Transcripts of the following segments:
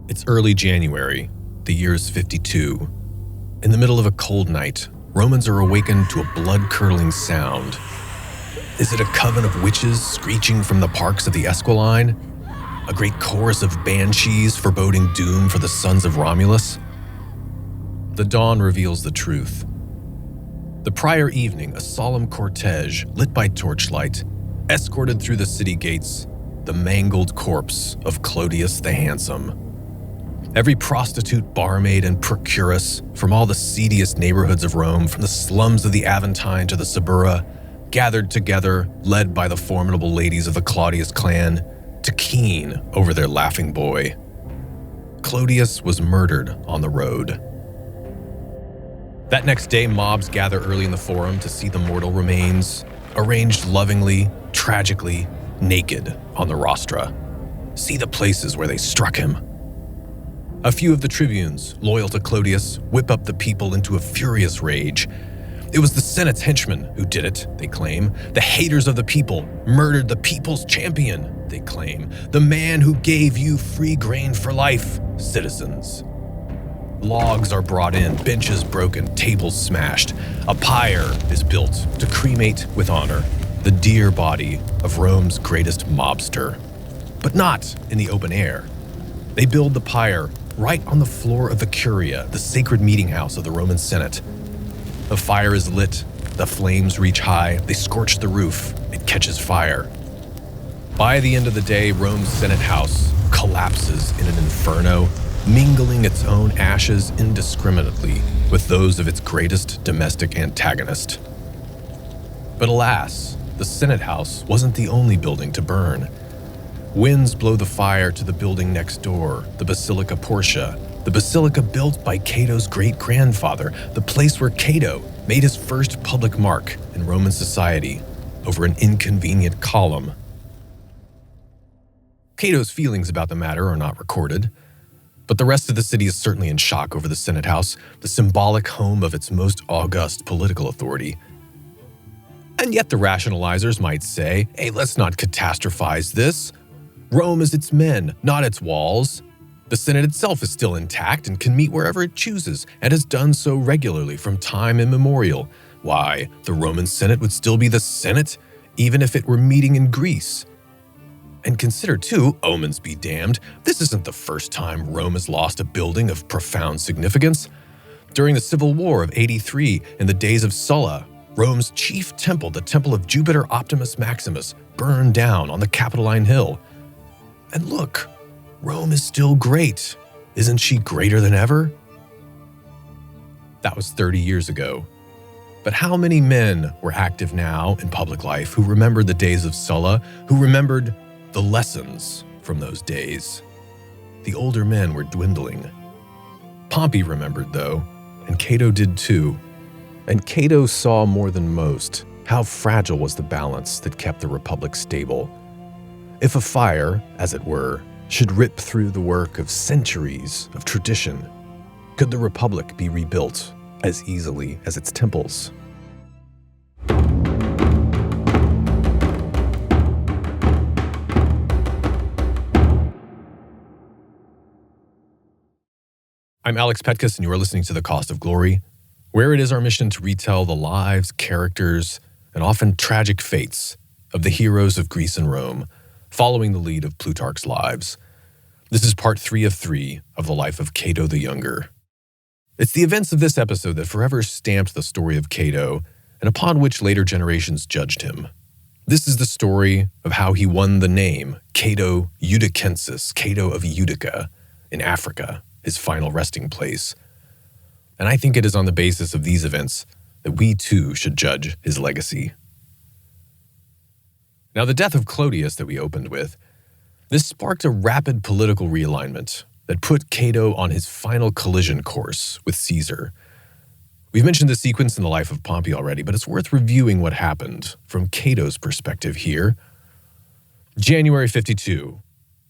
It's early January, the year is 52. In the middle of a cold night, Romans are awakened to a blood-curdling sound. Is it a coven of witches screeching from the parks of the Escalating? A great chorus of banshees foreboding doom for the sons of Romulus? The dawn reveals the truth. The prior evening, a solemn cortege, lit by torchlight, escorted through the city gates the mangled corpse of Clodius the Handsome. Every prostitute, barmaid, and procuress from all the seediest neighborhoods of Rome, from the slums of the Aventine to the Suburra, gathered together, led by the formidable ladies of the Clodius clan, to keen over their laughing boy. Clodius was murdered on the road. That next day, mobs gather early in the forum to see the mortal remains, arranged lovingly, tragically, naked on the rostra. See the places where they struck him. A few of the tribunes, loyal to Clodius, whip up the people into a furious rage. It was the Senate's henchmen who did it, they claim. The haters of the people murdered the people's champion, they claim. The man who gave you free grain for life, citizens. Logs are brought in, benches broken, tables smashed. A pyre is built to cremate with honor the dear body of Rome's greatest mobster. But not in the open air. They build the pyre right on the floor of the Curia, the sacred meeting house of the Roman Senate. The fire is lit, the flames reach high, they scorch the roof, it catches fire. By the end of the day, Rome's Senate house collapses in an inferno, mingling its own ashes indiscriminately with those of its greatest domestic antagonist. But alas, the Senate house wasn't the only building to burn. Winds blow the fire to the building next door, the Basilica Portia, the basilica built by Cato's great-grandfather, the place where Cato made his first public mark in Roman society over an inconvenient column. Cato's feelings about the matter are not recorded, but the rest of the city is certainly in shock over the Senate House, the symbolic home of its most august political authority. And yet the rationalizers might say, hey, let's not catastrophize this. Rome is its men, not its walls. The Senate itself is still intact and can meet wherever it chooses, and has done so regularly from time immemorial. Why, the Roman Senate would still be the Senate, even if it were meeting in Greece. And consider too, omens be damned, this isn't the first time Rome has lost a building of profound significance. During the Civil War of 83, in the days of Sulla, Rome's chief temple, the Temple of Jupiter Optimus Maximus, burned down on the Capitoline Hill. And look, Rome is still great. Isn't she greater than ever? That was 30 years ago. But how many men were active now in public life who remembered the days of Sulla, who remembered the lessons from those days? The older men were dwindling. Pompey remembered, though, and Cato did too. And Cato saw more than most how fragile was the balance that kept the Republic stable. If a fire, as it were, should rip through the work of centuries of tradition, could the Republic be rebuilt as easily as its temples? I'm Alex Petkus, and you are listening to The Cost of Glory, where it is our mission to retell the lives, characters, and often tragic fates of the heroes of Greece and Rome, following the lead of Plutarch's lives. This is part 3 of 3 of the life of Cato the Younger. It's the events of this episode that forever stamped the story of Cato, and upon which later generations judged him. This is the story of how he won the name Cato Uticensis, Cato of Utica, in Africa, his final resting place. And I think it is on the basis of these events that we too should judge his legacy. Now, the death of Clodius that we opened with, this sparked a rapid political realignment that put Cato on his final collision course with Caesar. We've mentioned the sequence in the life of Pompey already, but it's worth reviewing what happened from Cato's perspective here. January 52.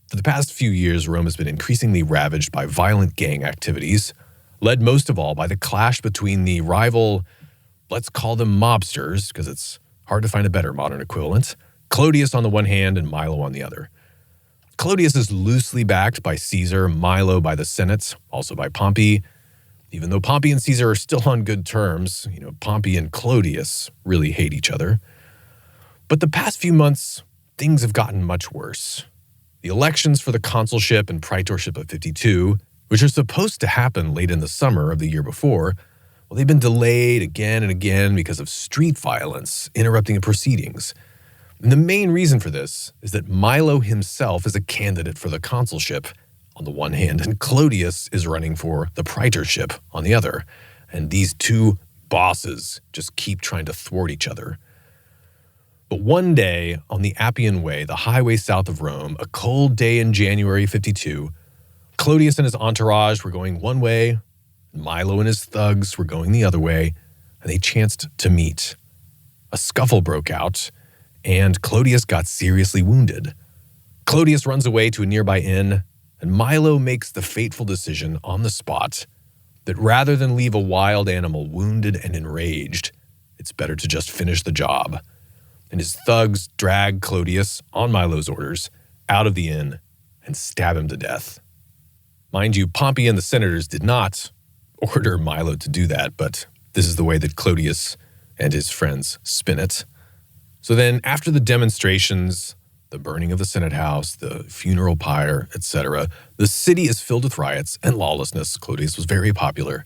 For the past few years, Rome has been increasingly ravaged by violent gang activities, led most of all by the clash between the rival, let's call them mobsters, because it's hard to find a better modern equivalent, Clodius on the one hand and Milo on the other. Clodius is loosely backed by Caesar, Milo by the Senate, also by Pompey. Even though Pompey and Caesar are still on good terms, Pompey and Clodius really hate each other. But the past few months, things have gotten much worse. The elections for the consulship and praetorship of 52, which are supposed to happen late in the summer of the year before, they've been delayed again and again because of street violence interrupting the proceedings. And the main reason for this is that Milo himself is a candidate for the consulship on the one hand, and Clodius is running for the praetorship on the other. And these two bosses just keep trying to thwart each other. But one day, on the Appian Way, the highway south of Rome, a cold day in January 52, Clodius and his entourage were going one way, Milo and his thugs were going the other way, and they chanced to meet. A scuffle broke out, and Clodius got seriously wounded. Clodius runs away to a nearby inn, and Milo makes the fateful decision on the spot that rather than leave a wild animal wounded and enraged, it's better to just finish the job. And his thugs drag Clodius, on Milo's orders, out of the inn and stab him to death. Mind you, Pompey and the senators did not order Milo to do that, but this is the way that Clodius and his friends spin it. So then, after the demonstrations, the burning of the Senate House, the funeral pyre, etc., the city is filled with riots and lawlessness. Clodius was very popular.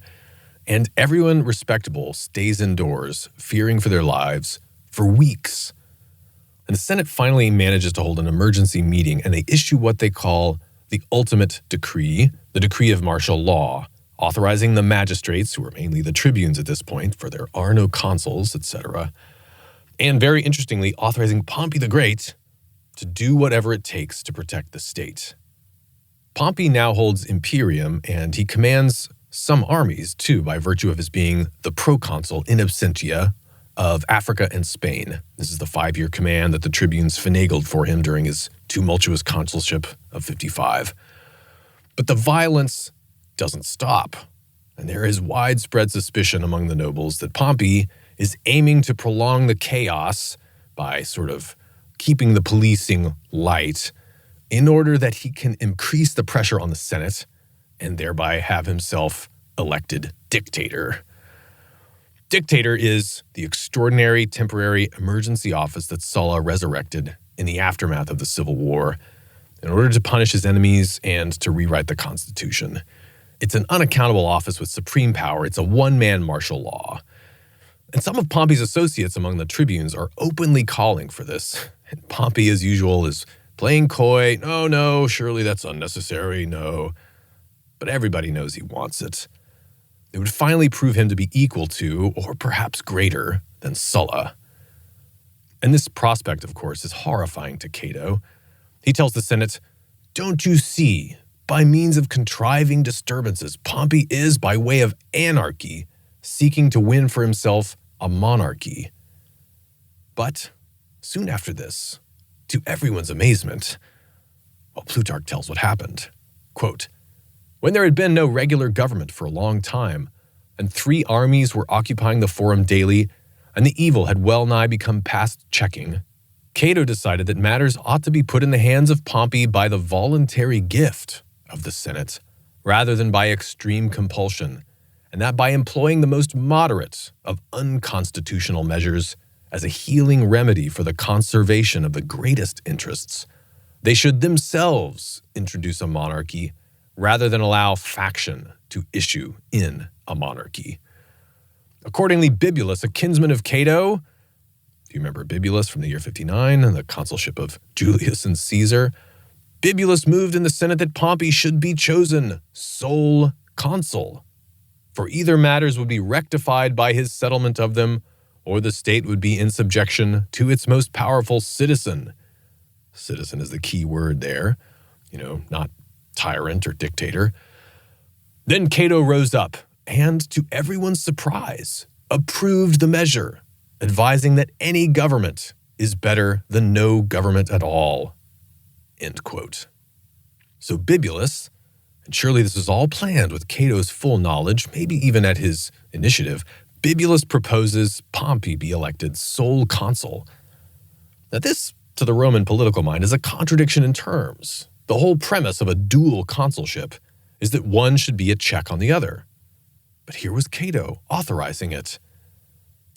And everyone respectable stays indoors, fearing for their lives, for weeks. And the Senate finally manages to hold an emergency meeting, and they issue what they call the ultimate decree, the decree of martial law, authorizing the magistrates, who are mainly the tribunes at this point, for there are no consuls, etc., and very interestingly, authorizing Pompey the Great to do whatever it takes to protect the state. Pompey now holds imperium, and he commands some armies, too, by virtue of his being the proconsul in absentia of Africa and Spain. This is the 5-year command that the tribunes finagled for him during his tumultuous consulship of 55. But the violence doesn't stop, and there is widespread suspicion among the nobles that Pompey is aiming to prolong the chaos by sort of keeping the policing light in order that he can increase the pressure on the Senate and thereby have himself elected dictator. Dictator is the extraordinary temporary emergency office that Sulla resurrected in the aftermath of the Civil War in order to punish his enemies and to rewrite the Constitution. It's an unaccountable office with supreme power. It's a one-man martial law. And some of Pompey's associates among the tribunes are openly calling for this. And Pompey, as usual, is playing coy. No, surely that's unnecessary, no. But everybody knows he wants it. It would finally prove him to be equal to, or perhaps greater, than Sulla. And this prospect, of course, is horrifying to Cato. He tells the Senate, "Don't you see, by means of contriving disturbances, Pompey is, by way of anarchy, seeking to win for himself a monarchy." But soon after this, to everyone's amazement, Plutarch tells what happened. Quote, "When there had been no regular government for a long time, and 3 armies were occupying the forum daily, and the evil had well nigh become past checking, Cato decided that matters ought to be put in the hands of Pompey by the voluntary gift of the Senate, rather than by extreme compulsion, and that by employing the most moderate of unconstitutional measures as a healing remedy for the conservation of the greatest interests, they should themselves introduce a monarchy rather than allow faction to issue in a monarchy." Accordingly, Bibulus, a kinsman of Cato, if you remember Bibulus from the year 59 and the consulship of Julius and Caesar, Bibulus moved in the Senate that Pompey should be chosen sole consul, for either matters would be rectified by his settlement of them, or the state would be in subjection to its most powerful citizen. Citizen is the key word there, not tyrant or dictator. Then Cato rose up and, to everyone's surprise, approved the measure, advising that any government is better than no government at all. End quote. So Bibulus, and surely this was all planned with Cato's full knowledge, maybe even at his initiative, Bibulus proposes Pompey be elected sole consul. Now this, to the Roman political mind, is a contradiction in terms. The whole premise of a dual consulship is that one should be a check on the other. But here was Cato authorizing it.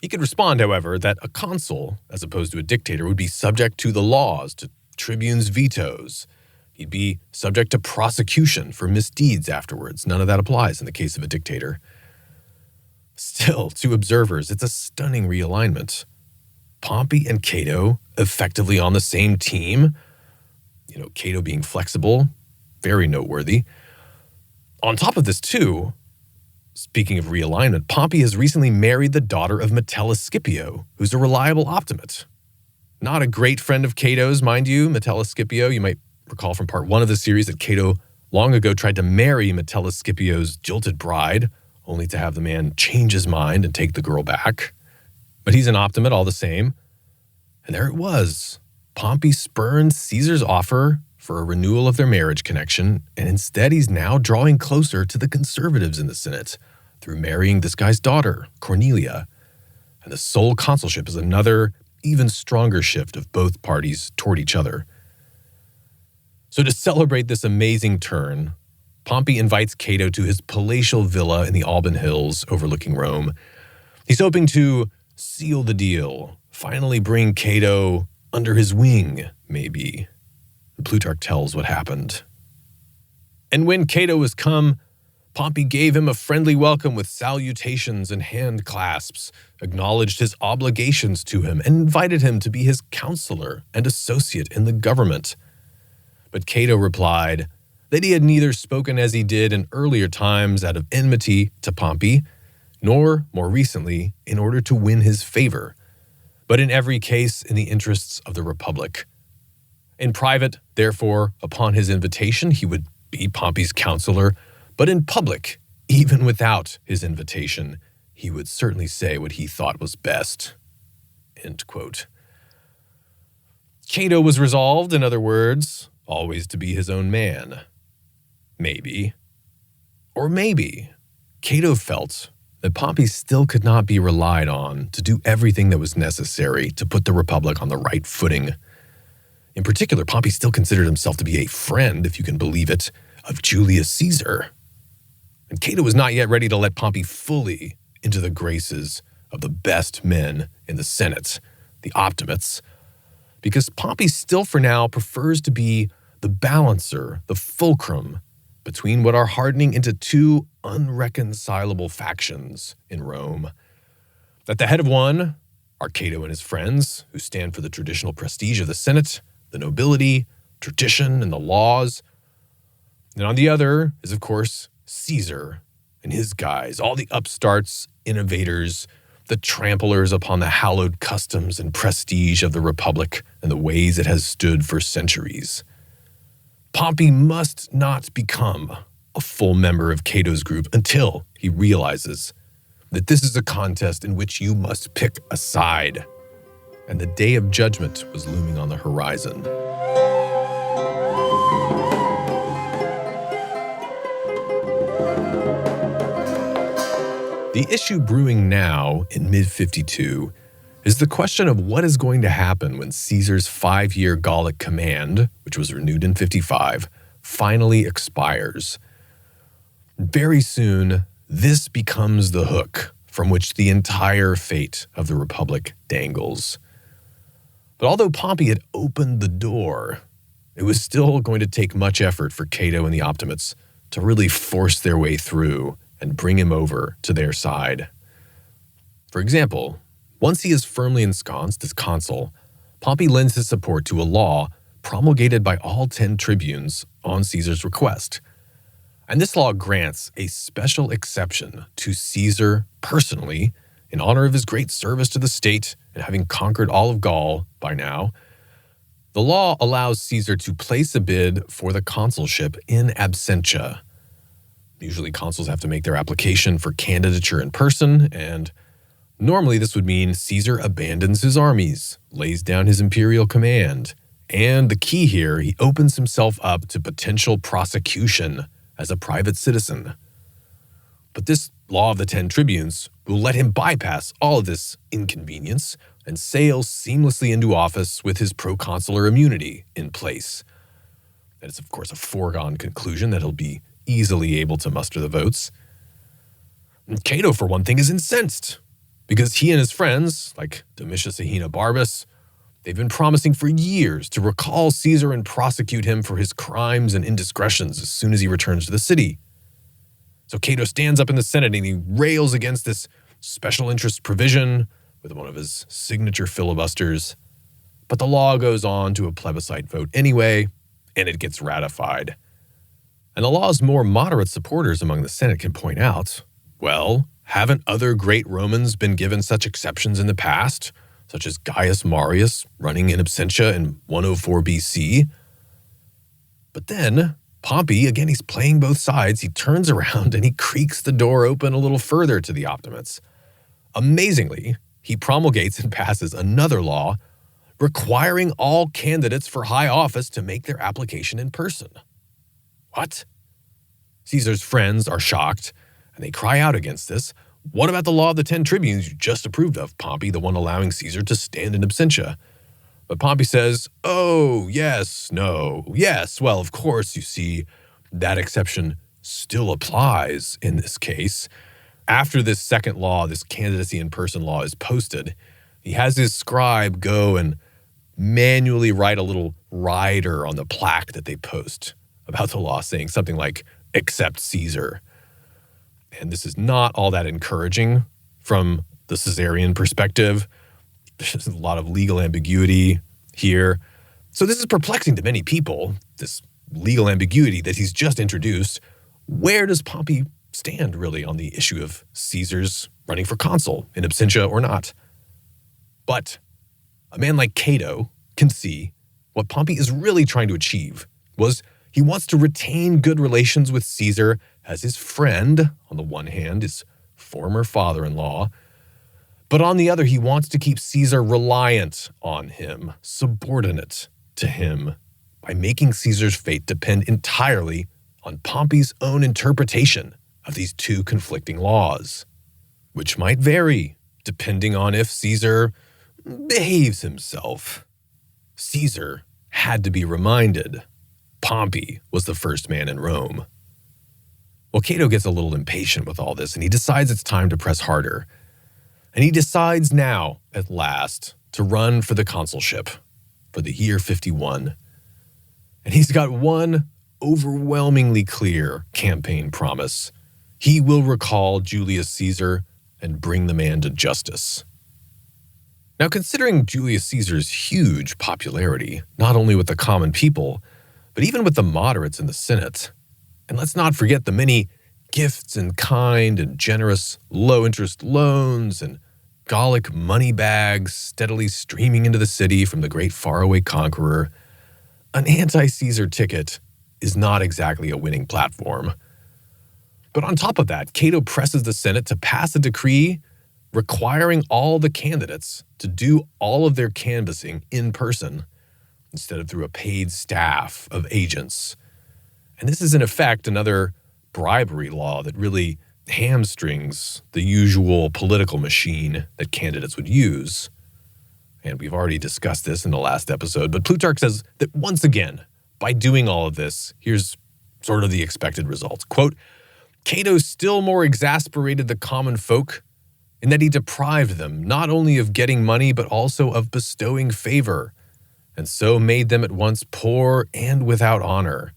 He could respond, however, that a consul, as opposed to a dictator, would be subject to the laws, to tribunes' vetoes. He'd be subject to prosecution for misdeeds afterwards. None of that applies in the case of a dictator. Still, to observers, it's a stunning realignment. Pompey and Cato effectively on the same team. Cato being flexible, very noteworthy. On top of this, too, speaking of realignment, Pompey has recently married the daughter of Metellus Scipio, who's a reliable optimist. Not a great friend of Cato's, mind you, Metellus Scipio. You might recall from part 1 of the series that Cato long ago tried to marry Metellus Scipio's jilted bride, only to have the man change his mind and take the girl back. But he's an optimist all the same. And there it was. Pompey spurned Caesar's offer for a renewal of their marriage connection, and instead he's now drawing closer to the conservatives in the Senate through marrying this guy's daughter, Cornelia. And the sole consulship is another, even stronger shift of both parties toward each other. So to celebrate this amazing turn, Pompey invites Cato to his palatial villa in the Alban Hills overlooking Rome. He's hoping to seal the deal, finally bring Cato under his wing, maybe. Plutarch tells what happened. And when Cato was come, Pompey gave him a friendly welcome with salutations and hand clasps, acknowledged his obligations to him, and invited him to be his counselor and associate in the government. But Cato replied that he had neither spoken as he did in earlier times out of enmity to Pompey, nor, more recently, in order to win his favor, but in every case in the interests of the Republic. In private, therefore, upon his invitation, he would be Pompey's counselor, but in public, even without his invitation, he would certainly say what he thought was best. End quote. Cato was resolved, in other words, always to be his own man. Maybe. Or maybe Cato felt that Pompey still could not be relied on to do everything that was necessary to put the Republic on the right footing. In particular, Pompey still considered himself to be a friend, if you can believe it, of Julius Caesar. And Cato was not yet ready to let Pompey fully into the graces of the best men in the Senate, the optimates, because Pompey still for now prefers to be the balancer, the fulcrum, between what are hardening into two unreconcilable factions in Rome. At the head of one are Cato and his friends, who stand for the traditional prestige of the Senate, the nobility, tradition, and the laws. And on the other is, of course, Caesar and his guys, all the upstarts, innovators, the tramplers upon the hallowed customs and prestige of the Republic and the ways it has stood for centuries. Pompey must not become a full member of Cato's group until he realizes that this is a contest in which you must pick a side, and the day of judgment was looming on the horizon. The issue brewing now in mid-52 is the question of what is going to happen when Caesar's 5-year Gallic command, which was renewed in 55, finally expires. Very soon, this becomes the hook from which the entire fate of the Republic dangles. But although Pompey had opened the door, it was still going to take much effort for Cato and the Optimates to really force their way through and bring him over to their side. For example, once he is firmly ensconced as consul, Pompey lends his support to a law promulgated by all 10 tribunes on Caesar's request. And this law grants a special exception to Caesar personally in honor of his great service to the state and having conquered all of Gaul by now. The law allows Caesar to place a bid for the consulship in absentia. Usually consuls have to make their application for candidature in person, and normally this would mean Caesar abandons his armies, lays down his imperial command, and the key here, he opens himself up to potential prosecution as a private citizen. But this law of the 10 tribunes will let him bypass all of this inconvenience and sail seamlessly into office with his proconsular immunity in place. And it's, of course, a foregone conclusion that he'll be easily able to muster the votes. And Cato, for one thing, is incensed because he and his friends, like Domitius Ahenobarbus, they've been promising for years to recall Caesar and prosecute him for his crimes and indiscretions as soon as he returns to the city. So Cato stands up in the Senate and he rails against this special interest provision with one of his signature filibusters. But the law goes on to a plebiscite vote anyway, and it gets ratified. And the law's more moderate supporters among the Senate can point out, well, haven't other great Romans been given such exceptions in the past, such as Gaius Marius running in absentia in 104 BC? But then Pompey, again, he's playing both sides. He turns around and he creaks the door open a little further to the Optimates. Amazingly, he promulgates and passes another law requiring all candidates for high office to make their application in person. What? Caesar's friends are shocked, and they cry out against this. What about the law of the 10 tribunes you just approved of, Pompey, the one allowing Caesar to stand in absentia? But Pompey says, oh, yes, no, yes. Well, of course, you see, that exception still applies in this case. After this second law, this candidacy in person law is posted, he has his scribe go and manually write a little rider on the plaque that they post about the law, saying something like, accept Caesar. And this is not all that encouraging from the Caesarian perspective. There's a lot of legal ambiguity here. So this is perplexing to many people, this legal ambiguity that he's just introduced. Where does Pompey stand really on the issue of Caesar's running for consul, in absentia or not? But a man like Cato can see what Pompey is really trying to achieve was he wants to retain good relations with Caesar as his friend, on the one hand, his former father-in-law, but on the other, he wants to keep Caesar reliant on him, subordinate to him, by making Caesar's fate depend entirely on Pompey's own interpretation of these two conflicting laws, which might vary depending on if Caesar behaves himself. Caesar had to be reminded Pompey was the first man in Rome. Well, Cato gets a little impatient with all this, and he decides it's time to press harder. And he decides now, at last, to run for the consulship for the year 51. And he's got one overwhelmingly clear campaign promise. He will recall Julius Caesar and bring the man to justice. Now, considering Julius Caesar's huge popularity, not only with the common people, but even with the moderates in the Senate, and let's not forget the many gifts and kind and generous low-interest loans and Gallic money bags steadily streaming into the city from the great faraway conqueror, an anti-Caesar ticket is not exactly a winning platform. But on top of that, Cato presses the Senate to pass a decree requiring all the candidates to do all of their canvassing in person instead of through a paid staff of agents. And this is, in effect, another bribery law that really hamstrings the usual political machine that candidates would use. And we've already discussed this in the last episode, but Plutarch says that once again, by doing all of this, here's sort of the expected results. Quote, Cato still more exasperated the common folk in that he deprived them not only of getting money, but also of bestowing favor, and so made them at once poor and without honor.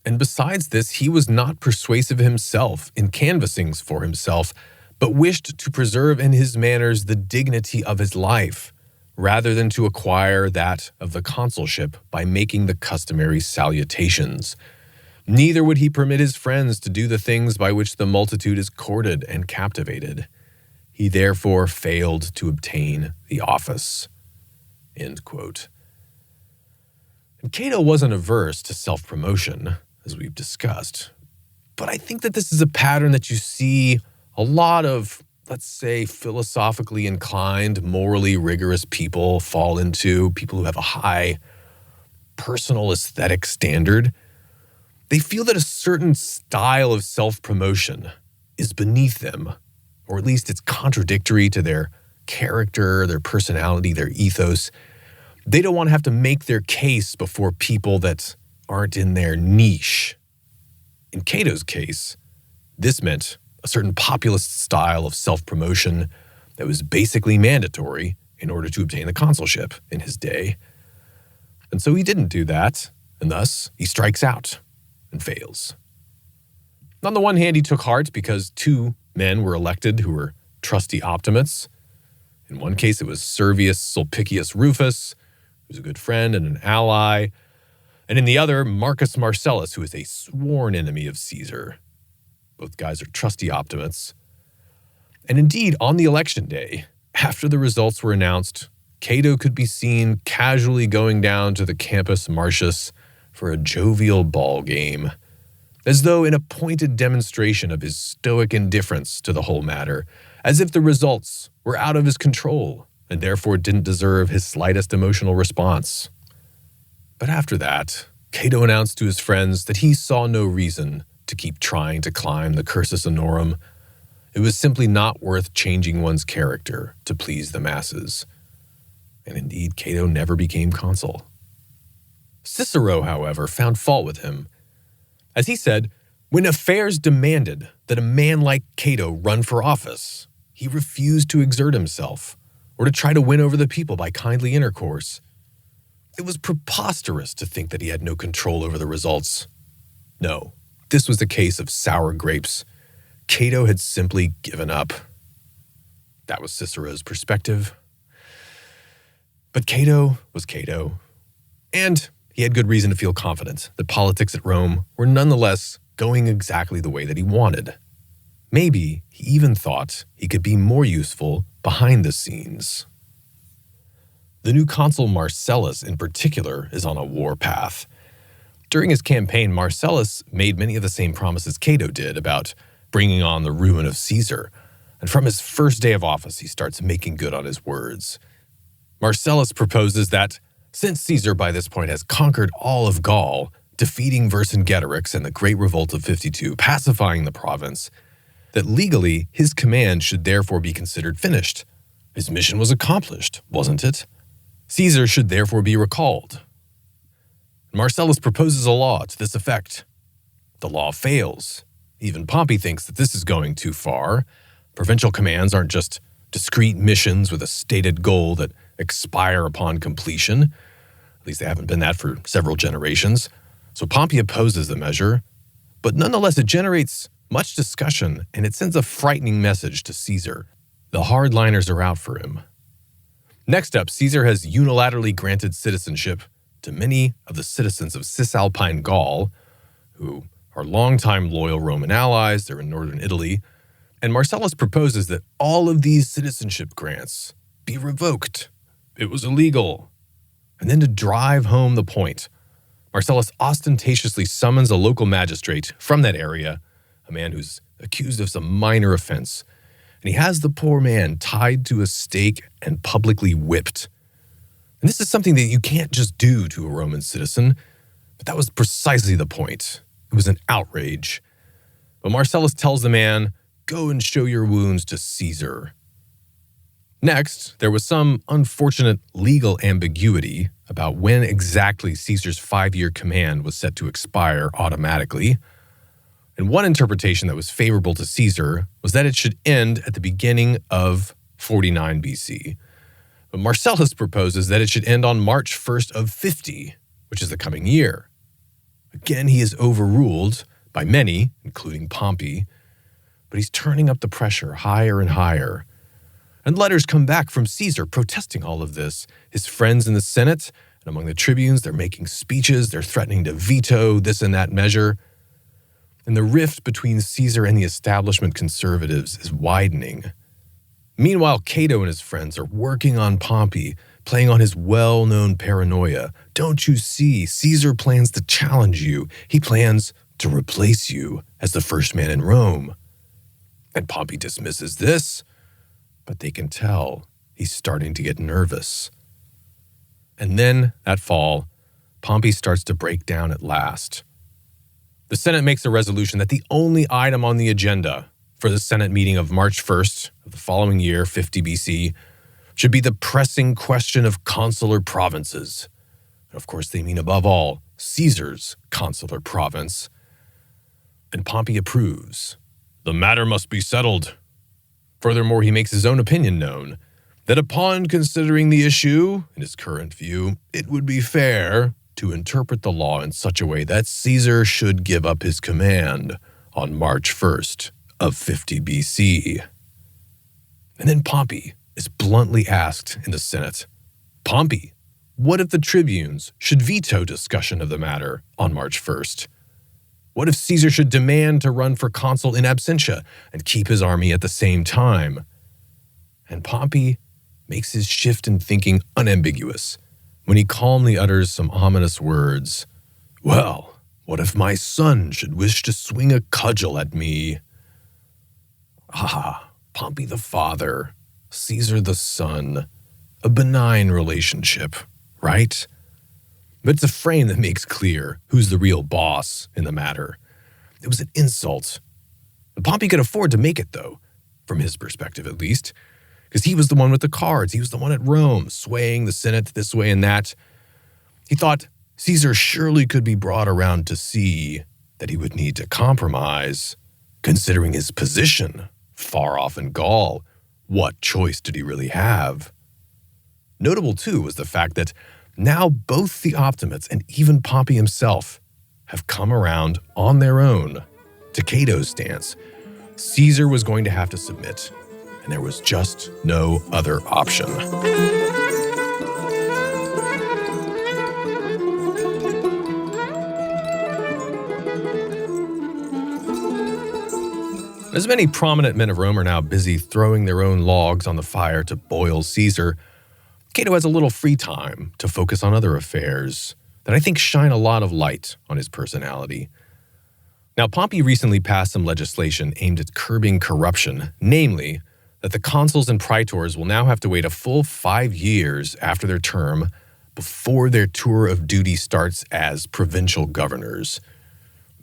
And besides this, he was not persuasive himself in canvassings for himself, but wished to preserve in his manners the dignity of his life, rather than to acquire that of the consulship by making the customary salutations. Neither would he permit his friends to do the things by which the multitude is courted and captivated. He therefore failed to obtain the office. End quote. And Cato wasn't averse to self-promotion, as we've discussed. But I think that this is a pattern that you see a lot of, let's say, philosophically inclined, morally rigorous people fall into, people who have a high personal aesthetic standard. They feel that a certain style of self-promotion is beneath them, or at least it's contradictory to their character, their personality, their ethos. They don't want to have to make their case before people that aren't in their niche. In Cato's case, this meant a certain populist style of self-promotion that was basically mandatory in order to obtain the consulship in his day. And so he didn't do that, and thus he strikes out and fails. On the one hand, he took heart because 2 men were elected who were trusty optimates. In one case, it was Servius Sulpicius Rufus, who's a good friend and an ally, and in the other, Marcus Marcellus, who is a sworn enemy of Caesar. Both guys are trusty optimates. And indeed, on the election day, after the results were announced, Cato could be seen casually going down to the Campus Martius for a jovial ball game, as though in a pointed demonstration of his stoic indifference to the whole matter, as if the results were out of his control and therefore didn't deserve his slightest emotional response. But after that, Cato announced to his friends that he saw no reason to keep trying to climb the cursus honorum. It was simply not worth changing one's character to please the masses. And indeed, Cato never became consul. Cicero, however, found fault with him. As he said, when affairs demanded that a man like Cato run for office, he refused to exert himself or to try to win over the people by kindly intercourse. It was preposterous to think that he had no control over the results. No, this was a case of sour grapes. Cato had simply given up. That was Cicero's perspective. But Cato was Cato, and he had good reason to feel confident that politics at Rome were nonetheless going exactly the way that he wanted. Maybe he even thought he could be more useful behind the scenes. The new consul Marcellus, in particular, is on a warpath. During his campaign, Marcellus made many of the same promises Cato did about bringing on the ruin of Caesar, and from his first day of office, he starts making good on his words. Marcellus proposes that, since Caesar by this point has conquered all of Gaul, defeating Vercingetorix and the Great Revolt of 52, pacifying the province, that legally his command should therefore be considered finished. His mission was accomplished, wasn't it? Caesar should therefore be recalled. Marcellus proposes a law to this effect. The law fails. Even Pompey thinks that this is going too far. Provincial commands aren't just discrete missions with a stated goal that expire upon completion. At least they haven't been that for several generations. So Pompey opposes the measure, but nonetheless it generates much discussion and it sends a frightening message to Caesar. The hardliners are out for him. Next up, Caesar has unilaterally granted citizenship to many of the citizens of Cisalpine Gaul, who are longtime loyal Roman allies. They're in northern Italy. And Marcellus proposes that all of these citizenship grants be revoked. It was illegal. And then to drive home the point, Marcellus ostentatiously summons a local magistrate from that area, a man who's accused of some minor offense, and he has the poor man tied to a stake and publicly whipped. And this is something that you can't just do to a Roman citizen, but that was precisely the point. It was an outrage. But Marcellus tells the man, "Go and show your wounds to Caesar." Next, there was some unfortunate legal ambiguity about when exactly Caesar's 5-year command was set to expire automatically. And one interpretation that was favorable to Caesar was that it should end at the beginning of 49 BC. But Marcellus proposes that it should end on March 1st of 50, which is the coming year. Again, he is overruled by many, including Pompey, but he's turning up the pressure higher and higher. And letters come back from Caesar protesting all of this. His friends in the Senate and among the tribunes, they're making speeches, they're threatening to veto this and that measure. And the rift between Caesar and the establishment conservatives is widening. Meanwhile, Cato and his friends are working on Pompey, playing on his well-known paranoia. Don't you see? Caesar plans to challenge you. He plans to replace you as the first man in Rome. And Pompey dismisses this, but they can tell he's starting to get nervous. And then, that fall, Pompey starts to break down at last. The Senate makes a resolution that the only item on the agenda for the Senate meeting of March 1st of the following year, 50 BC, should be the pressing question of consular provinces. And of course, they mean above all, Caesar's consular province. And Pompey approves. The matter must be settled. Furthermore, he makes his own opinion known, that upon considering the issue, in his current view, it would be fair to interpret the law in such a way that Caesar should give up his command on March 1st of 50 BC. And then Pompey is bluntly asked in the Senate, Pompey, what if the tribunes should veto discussion of the matter on March 1st? What if Caesar should demand to run for consul in absentia and keep his army at the same time? And Pompey makes his shift in thinking unambiguous when he calmly utters some ominous words. Well, what if my son should wish to swing a cudgel at me? Ah, Pompey the father, Caesar the son, a benign relationship, right? But it's a frame that makes clear who's the real boss in the matter. It was an insult. But Pompey could afford to make it, though, from his perspective at least, because he was the one with the cards. He was the one at Rome, swaying the Senate this way and that. He thought Caesar surely could be brought around to see that he would need to compromise. Considering his position, far off in Gaul, what choice did he really have? Notable, too, was the fact that now both the Optimates and even Pompey himself have come around on their own to Cato's stance. Caesar was going to have to submit, and there was just no other option. As many prominent men of Rome are now busy throwing their own logs on the fire to boil Caesar, Cato has a little free time to focus on other affairs that I think shine a lot of light on his personality. Now, Pompey recently passed some legislation aimed at curbing corruption, namely that the consuls and praetors will now have to wait a full 5 years after their term before their tour of duty starts as provincial governors.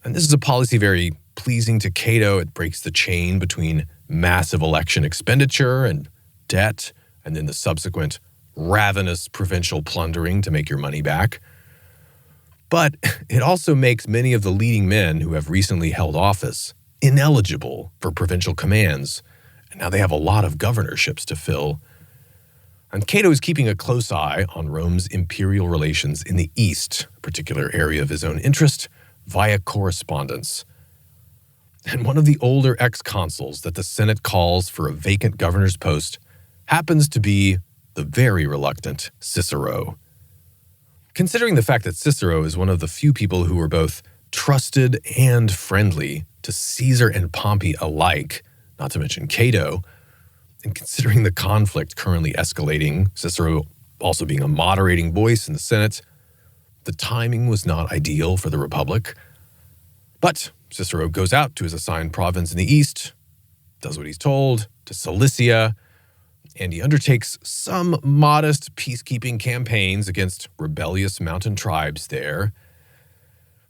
And this is a policy very pleasing to Cato. It breaks the chain between massive election expenditure and debt, and then the subsequent ravenous provincial plundering to make your money back. But it also makes many of the leading men who have recently held office ineligible for provincial commands, and now they have a lot of governorships to fill. And Cato is keeping a close eye on Rome's imperial relations in the East, a particular area of his own interest, via correspondence. And one of the older ex-consuls that the Senate calls for a vacant governor's post happens to be the very reluctant Cicero. Considering the fact that Cicero is one of the few people who were both trusted and friendly to Caesar and Pompey alike, not to mention Cato, and considering the conflict currently escalating, Cicero also being a moderating voice in the Senate, the timing was not ideal for the Republic. But Cicero goes out to his assigned province in the east, does what he's told, to Cilicia, and he undertakes some modest peacekeeping campaigns against rebellious mountain tribes there.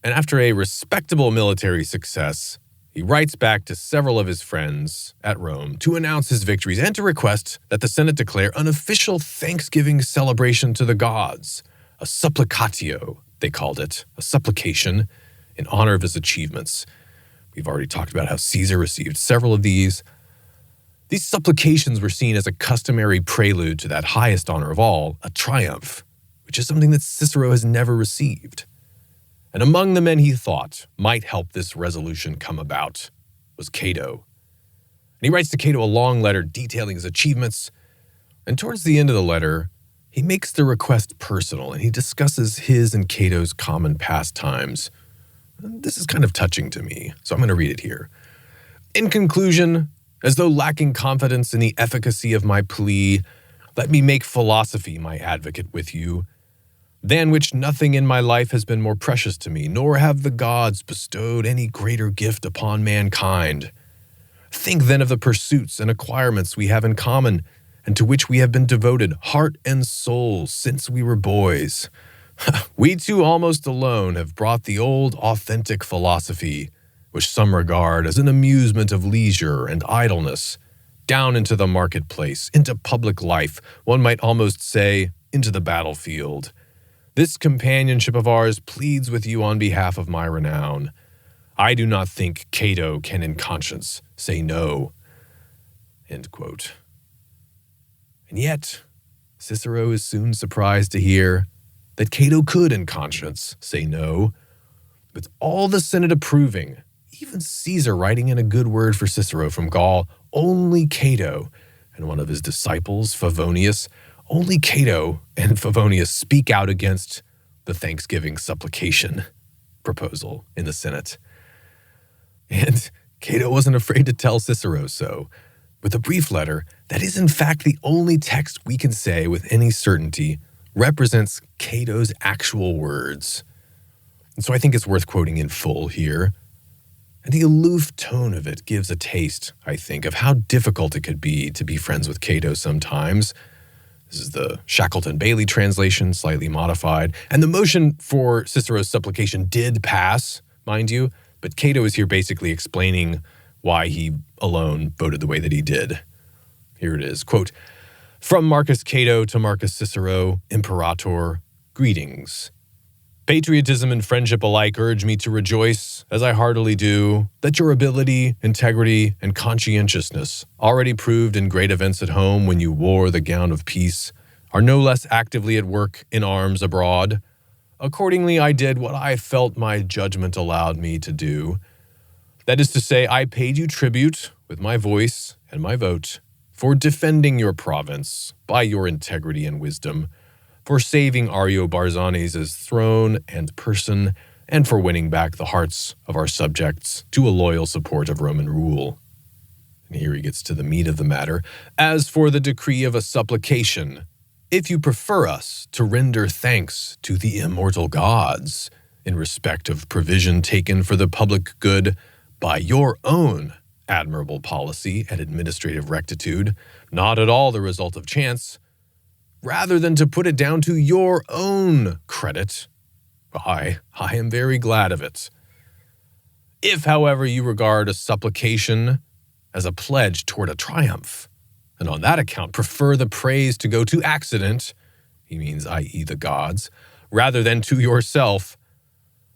And after a respectable military success, he writes back to several of his friends at Rome to announce his victories and to request that the Senate declare an official Thanksgiving celebration to the gods, a supplicatio, they called it, a supplication in honor of his achievements. We've already talked about how Caesar received several of these. These supplications were seen as a customary prelude to that highest honor of all, a triumph, which is something that Cicero has never received. And among the men he thought might help this resolution come about was Cato. And he writes to Cato a long letter detailing his achievements, and towards the end of the letter, he makes the request personal and he discusses his and Cato's common pastimes. And this is kind of touching to me, so I'm going to read it here. In conclusion, as though lacking confidence in the efficacy of my plea, let me make philosophy my advocate with you, than which nothing in my life has been more precious to me, nor have the gods bestowed any greater gift upon mankind. Think then of the pursuits and acquirements we have in common, and to which we have been devoted heart and soul since we were boys. We two almost alone have brought the old authentic philosophy, which some regard as an amusement of leisure and idleness, down into the marketplace, into public life, one might almost say, into the battlefield. This companionship of ours pleads with you on behalf of my renown. I do not think Cato can in conscience say no." End quote. And yet, Cicero is soon surprised to hear that Cato could in conscience say no. With all the Senate approving, even Caesar writing in a good word for Cicero from Gaul, only Cato and one of his disciples, Favonius, only Cato and Favonius speak out against the Thanksgiving supplication proposal in the Senate. And Cato wasn't afraid to tell Cicero so, with a brief letter that is in fact the only text we can say with any certainty represents Cato's actual words. And so I think it's worth quoting in full here. And the aloof tone of it gives a taste, I think, of how difficult it could be to be friends with Cato sometimes. This is the Shackleton-Bailey translation, slightly modified. And the motion for Cicero's supplication did pass, mind you, but Cato is here basically explaining why he alone voted the way that he did. Here it is, quote, "From Marcus Cato to Marcus Cicero, Imperator, greetings. Patriotism and friendship alike urge me to rejoice, as I heartily do, that your ability, integrity, and conscientiousness, already proved in great events at home when you wore the gown of peace, are no less actively at work in arms abroad. Accordingly, I did what I felt my judgment allowed me to do. That is to say, I paid you tribute with my voice and my vote for defending your province by your integrity and wisdom, for saving Ariobarzanes' throne and person, and for winning back the hearts of our subjects to a loyal support of Roman rule." And here he gets to the meat of the matter. "As for the decree of a supplication, if you prefer us to render thanks to the immortal gods in respect of provision taken for the public good by your own admirable policy and administrative rectitude, not at all the result of chance, rather than to put it down to your own credit, I am very glad of it. If, however, you regard a supplication as a pledge toward a triumph, and on that account prefer the praise to go to accident," he means i.e. the gods, "rather than to yourself,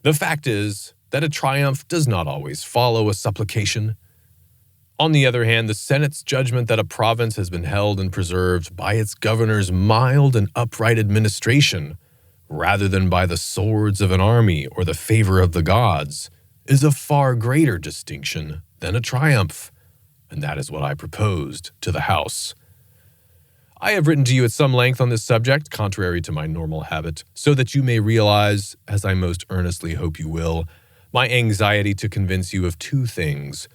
the fact is that a triumph does not always follow a supplication. On the other hand, the Senate's judgment that a province has been held and preserved by its governor's mild and upright administration, rather than by the swords of an army or the favor of the gods, is a far greater distinction than a triumph, and that is what I proposed to the House. I have written to you at some length on this subject, contrary to my normal habit, so that you may realize, as I most earnestly hope you will, my anxiety to convince you of two things.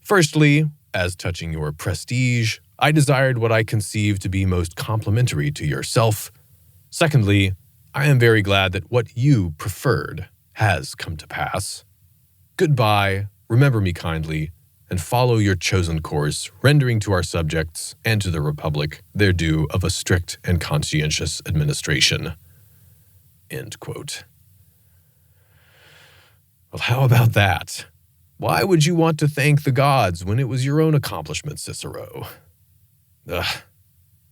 Firstly, as touching your prestige, I desired what I conceived to be most complimentary to yourself. Secondly, I am very glad that what you preferred has come to pass. Goodbye, remember me kindly, and follow your chosen course, rendering to our subjects and to the Republic their due of a strict and conscientious administration." End quote. Well, how about that? Why would you want to thank the gods when it was your own accomplishment, Cicero?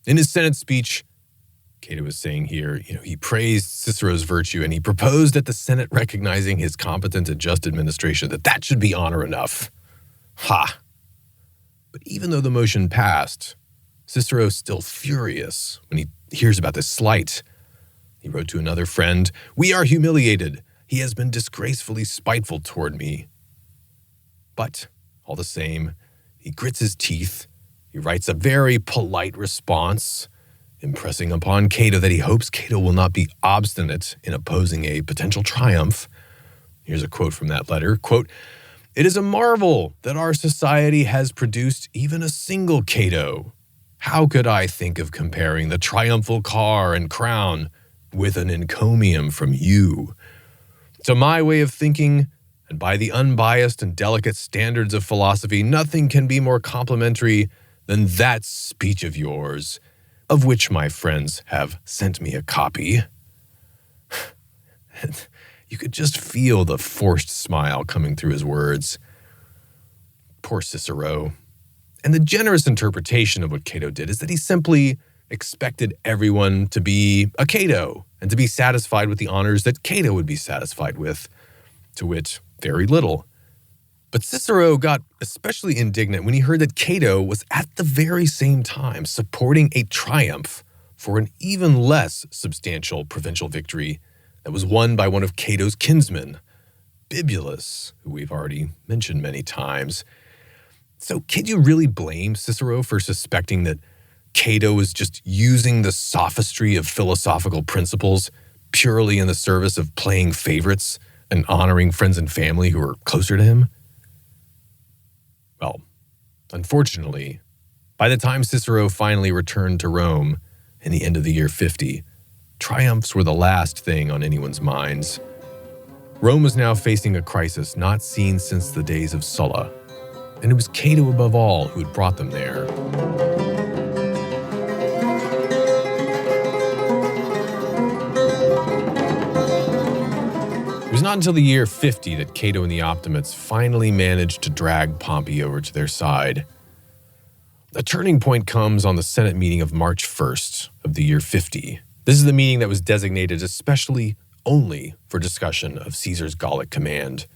In his Senate speech, Cato was saying here, he praised Cicero's virtue and he proposed at the Senate recognizing his competent and just administration that should be honor enough. Ha! But even though the motion passed, Cicero's still furious when he hears about this slight. He wrote to another friend, "We are humiliated. He has been disgracefully spiteful toward me." But, all the same, he grits his teeth. He writes a very polite response, impressing upon Cato that he hopes Cato will not be obstinate in opposing a potential triumph. Here's a quote from that letter, quote, "It is a marvel that our society has produced even a single Cato. How could I think of comparing the triumphal car and crown with an encomium from you? To my way of thinking, and by the unbiased and delicate standards of philosophy, nothing can be more complimentary than that speech of yours, of which my friends have sent me a copy." You could just feel the forced smile coming through his words. Poor Cicero. And the generous interpretation of what Cato did is that he simply expected everyone to be a Cato and to be satisfied with the honors that Cato would be satisfied with, to wit, very little. But Cicero got especially indignant when he heard that Cato was at the very same time supporting a triumph for an even less substantial provincial victory that was won by one of Cato's kinsmen, Bibulus, who we've already mentioned many times. So can you really blame Cicero for suspecting that Cato was just using the sophistry of philosophical principles purely in the service of playing favorites and honoring friends and family who were closer to him? Well, unfortunately, by the time Cicero finally returned to Rome in the end of the year 50, triumphs were the last thing on anyone's minds. Rome was now facing a crisis not seen since the days of Sulla, and it was Cato above all who had brought them there. It was not until the year 50 that Cato and the Optimates finally managed to drag Pompey over to their side. A turning point comes on the Senate meeting of March 1st of the year 50. This is the meeting that was designated especially only for discussion of Caesar's Gallic command.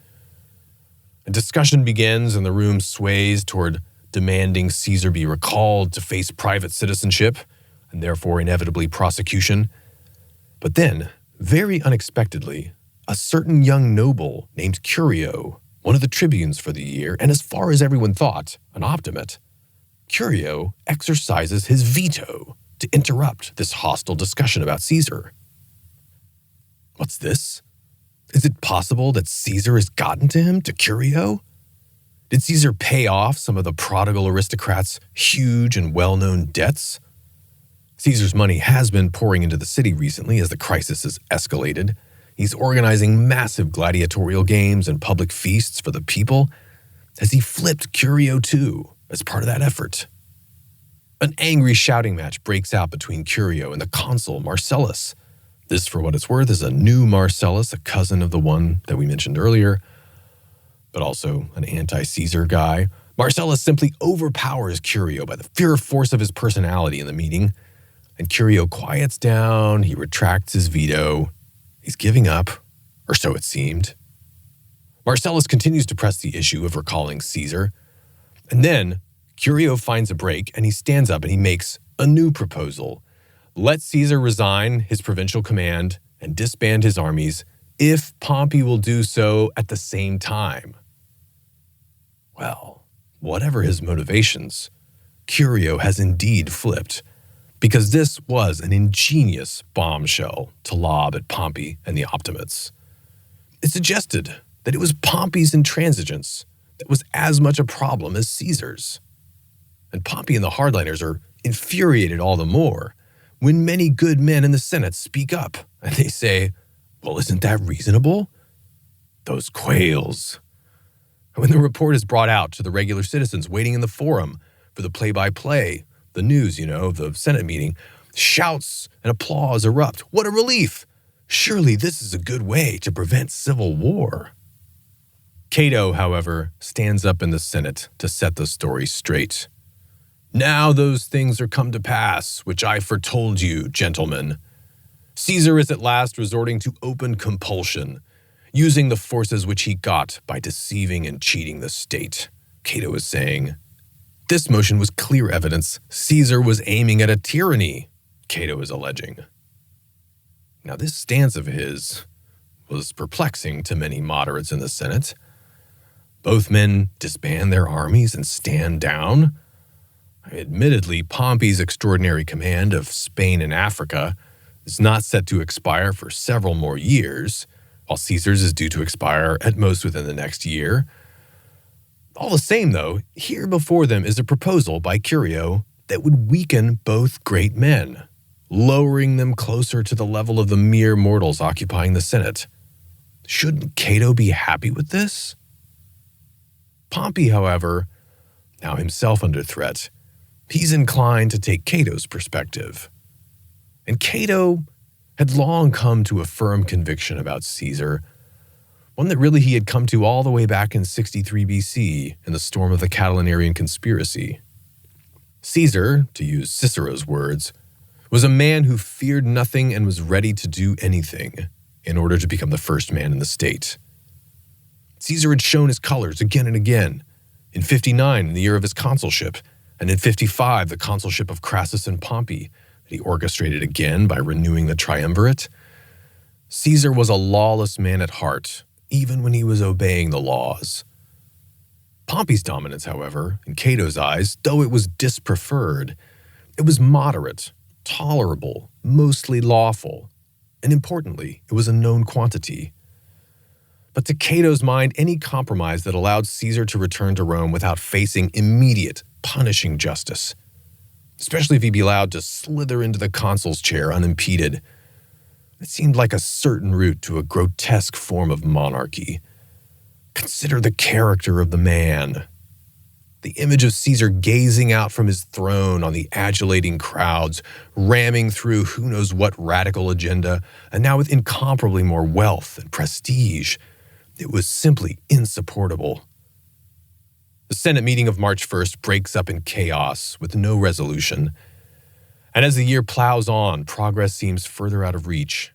A discussion begins and the room sways toward demanding Caesar be recalled to face private citizenship and therefore inevitably prosecution. But then, very unexpectedly, a certain young noble named Curio, one of the tribunes for the year, and as far as everyone thought, an optimate, Curio exercises his veto to interrupt this hostile discussion about Caesar. What's this? Is it possible that Caesar has gotten to him, to Curio? Did Caesar pay off some of the prodigal aristocrats' huge and well-known debts? Caesar's money has been pouring into the city recently as the crisis has escalated. He's organizing massive gladiatorial games and public feasts for the people. Has he flipped Curio too, as part of that effort? An angry shouting match breaks out between Curio and the consul Marcellus. This, for what it's worth, is a new Marcellus, a cousin of the one that we mentioned earlier, but also an anti-Caesar guy. Marcellus simply overpowers Curio by the sheer force of his personality in the meeting, and Curio quiets down, he retracts his veto. He's giving up, or so it seemed. Marcellus continues to press the issue of recalling Caesar, and then Curio finds a break and he stands up and he makes a new proposal. Let Caesar resign his provincial command and disband his armies if Pompey will do so at the same time. Well, whatever his motivations, Curio has indeed flipped, because this was an ingenious bombshell to lob at Pompey and the Optimates. It suggested that it was Pompey's intransigence that was as much a problem as Caesar's. And Pompey and the hardliners are infuriated all the more when many good men in the Senate speak up and they say, well, isn't that reasonable? Those quails. And when the report is brought out to the regular citizens waiting in the forum for the play-by-play, the news, of the Senate meeting, shouts and applause erupt. What a relief! Surely this is a good way to prevent civil war. Cato, however, stands up in the Senate to set the story straight. Now those things are come to pass, which I foretold you, gentlemen. Caesar is at last resorting to open compulsion, using the forces which he got by deceiving and cheating the state. Cato is saying, this motion was clear evidence Caesar was aiming at a tyranny, Cato is alleging. Now this stance of his was perplexing to many moderates in the Senate. Both men disband their armies and stand down. Admittedly, Pompey's extraordinary command of Spain and Africa is not set to expire for several more years, while Caesar's is due to expire at most within the next year. All the same, though, here before them is a proposal by Curio that would weaken both great men, lowering them closer to the level of the mere mortals occupying the Senate. Shouldn't Cato be happy with this? Pompey, however, now himself under threat, he's inclined to take Cato's perspective. And Cato had long come to a firm conviction about Caesar, one that really he had come to all the way back in 63 BC in the storm of the Catilinarian conspiracy. Caesar, to use Cicero's words, was a man who feared nothing and was ready to do anything in order to become the first man in the state. Caesar had shown his colors again and again. In 59, in the year of his consulship, and in 55, the consulship of Crassus and Pompey, that he orchestrated again by renewing the triumvirate. Caesar was a lawless man at heart, even when he was obeying the laws. Pompey's dominance, however, in Cato's eyes, though it was dispreferred, it was moderate, tolerable, mostly lawful, and importantly, it was a known quantity. But to Cato's mind, any compromise that allowed Caesar to return to Rome without facing immediate, punishing justice, especially if he'd be allowed to slither into the consul's chair unimpeded, it seemed like a certain route to a grotesque form of monarchy. Consider the character of the man. The image of Caesar gazing out from his throne on the adulating crowds, ramming through who knows what radical agenda, and now with incomparably more wealth and prestige. It was simply insupportable. The Senate meeting of March 1st breaks up in chaos with no resolution. And as the year plows on, progress seems further out of reach.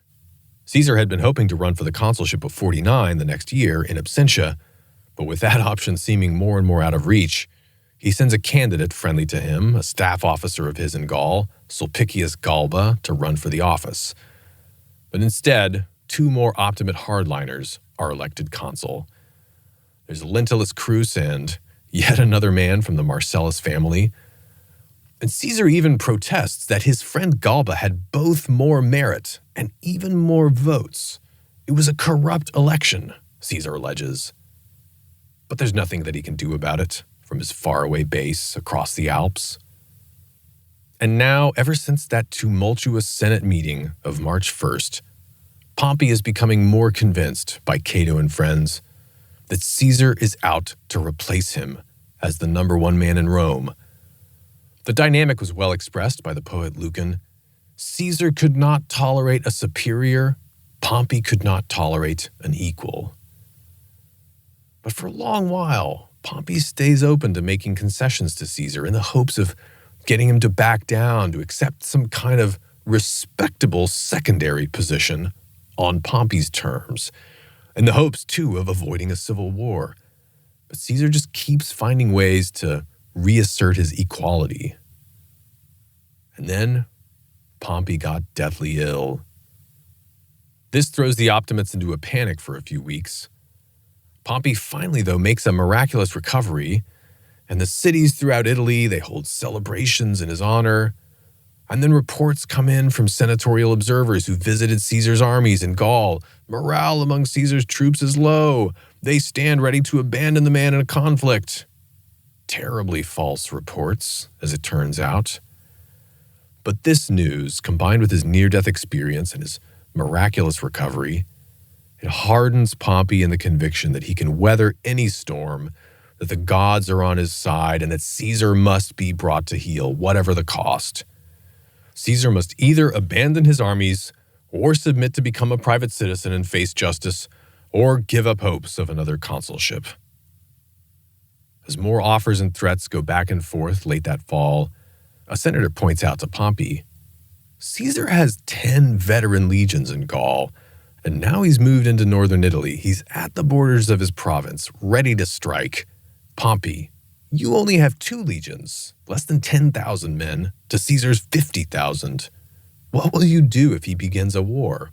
Caesar had been hoping to run for the consulship of 49 the next year in absentia, but with that option seeming more and more out of reach, he sends a candidate friendly to him, a staff officer of his in Gaul, Sulpicius Galba, to run for the office. But instead, two more optimate hardliners are elected consul. There's Lentulus Crus and yet another man from the Marcellus family. And Caesar even protests that his friend Galba had both more merit and even more votes. It was a corrupt election, Caesar alleges. But there's nothing that he can do about it from his faraway base across the Alps. And now, ever since that tumultuous Senate meeting of March 1st, Pompey is becoming more convinced by Cato and friends that Caesar is out to replace him as the number one man in Rome. The dynamic was well expressed by the poet Lucan. Caesar could not tolerate a superior, Pompey could not tolerate an equal. But for a long while, Pompey stays open to making concessions to Caesar in the hopes of getting him to back down, to accept some kind of respectable secondary position on Pompey's terms, in the hopes, too, of avoiding a civil war. But Caesar just keeps finding ways to reassert his equality. And then Pompey got deathly ill. This throws the optimates into a panic for a few weeks. Pompey finally, though, makes a miraculous recovery, and the cities throughout Italy, they hold celebrations in his honor. And then reports come in from senatorial observers who visited Caesar's armies in Gaul. Morale among Caesar's troops is low. They stand ready to abandon the man in a conflict. Terribly false reports, as it turns out. But this news, combined with his near-death experience and his miraculous recovery, it hardens Pompey in the conviction that he can weather any storm, that the gods are on his side, and that Caesar must be brought to heel, whatever the cost. Caesar must either abandon his armies, or submit to become a private citizen and face justice, or give up hopes of another consulship. As more offers and threats go back and forth late that fall, a senator points out to Pompey, Caesar has 10 veteran legions in Gaul, and now he's moved into northern Italy. He's at the borders of his province, ready to strike. Pompey, you only have 2 legions, less than 10,000 men, to Caesar's 50,000. What will you do if he begins a war?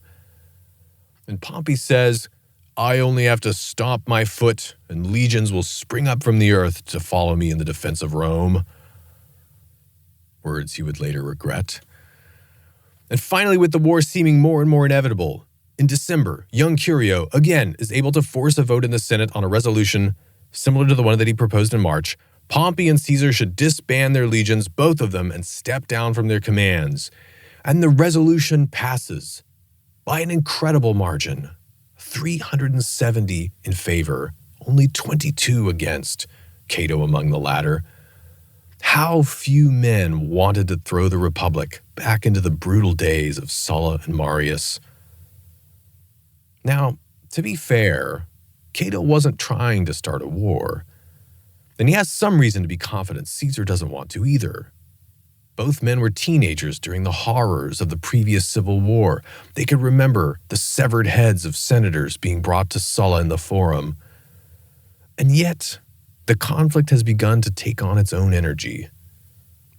And Pompey says, I only have to stomp my foot, and legions will spring up from the earth to follow me in the defense of Rome. Words he would later regret. And finally, with the war seeming more and more inevitable, in December, young Curio, again, is able to force a vote in the Senate on a resolution similar to the one that he proposed in March. Pompey and Caesar should disband their legions, both of them, and step down from their commands. And the resolution passes by an incredible margin. 370 in favor, only 22 against, Cato among the latter. How few men wanted to throw the Republic back into the brutal days of Sulla and Marius. Now, to be fair, Cato wasn't trying to start a war, and he has some reason to be confident Caesar doesn't want to either. Both men were teenagers during the horrors of the previous Civil War. They could remember the severed heads of senators being brought to Sulla in the Forum. And yet, the conflict has begun to take on its own energy.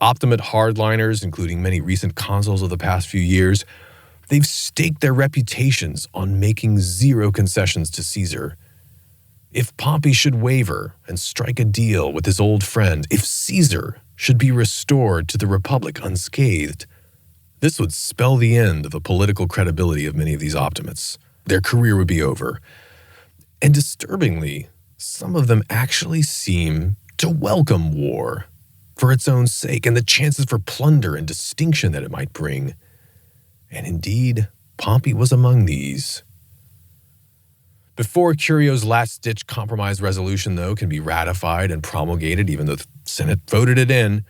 Optimate hardliners, including many recent consuls of the past few years, they've staked their reputations on making zero concessions to Caesar. If Pompey should waver and strike a deal with his old friend, if Caesar should be restored to the Republic unscathed, this would spell the end of the political credibility of many of these optimates. Their career would be over. And disturbingly, some of them actually seem to welcome war for its own sake and the chances for plunder and distinction that it might bring. And indeed, Pompey was among these. Before Curio's last-ditch compromise resolution, though, can be ratified and promulgated, even though the Senate voted it in,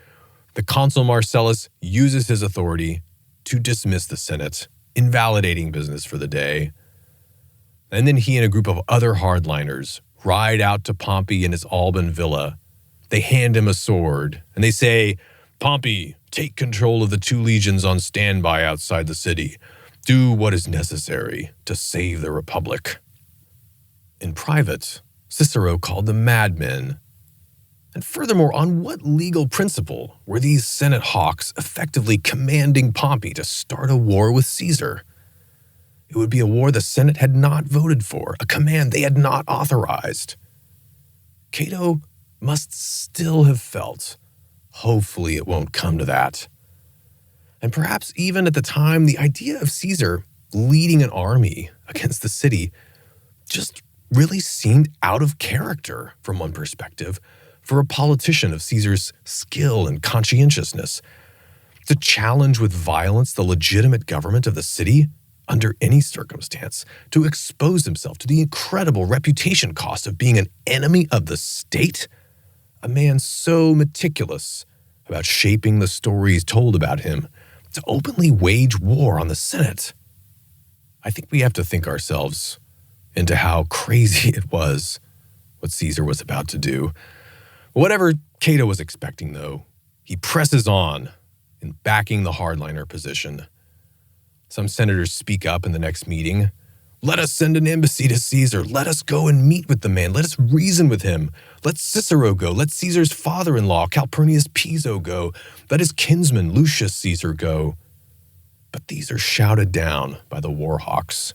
the consul Marcellus uses his authority to dismiss the Senate, invalidating business for the day. And then he and a group of other hardliners ride out to Pompey in his Alban villa. They hand him a sword, and they say, "Pompey, take control of the 2 legions on standby outside the city. Do what is necessary to save the Republic." In private, Cicero called them madmen. And furthermore, on what legal principle were these Senate hawks effectively commanding Pompey to start a war with Caesar? It would be a war the Senate had not voted for, a command they had not authorized. Cato must still have felt, hopefully it won't come to that. And perhaps even at the time, the idea of Caesar leading an army against the city just really seemed out of character, from one perspective, for a politician of Caesar's skill and conscientiousness. To challenge with violence the legitimate government of the city under any circumstance, to expose himself to the incredible reputation cost of being an enemy of the state, a man so meticulous about shaping the stories told about him, to openly wage war on the Senate. I think we have to think ourselves into how crazy it was what Caesar was about to do. Whatever Cato was expecting, though, he presses on in backing the hardliner position. Some senators speak up in the next meeting. "Let us send an embassy to Caesar. Let us go and meet with the man. Let us reason with him. Let Cicero go. Let Caesar's father-in-law, Calpurnius Piso, go. Let his kinsman, Lucius Caesar, go." But these are shouted down by the warhawks.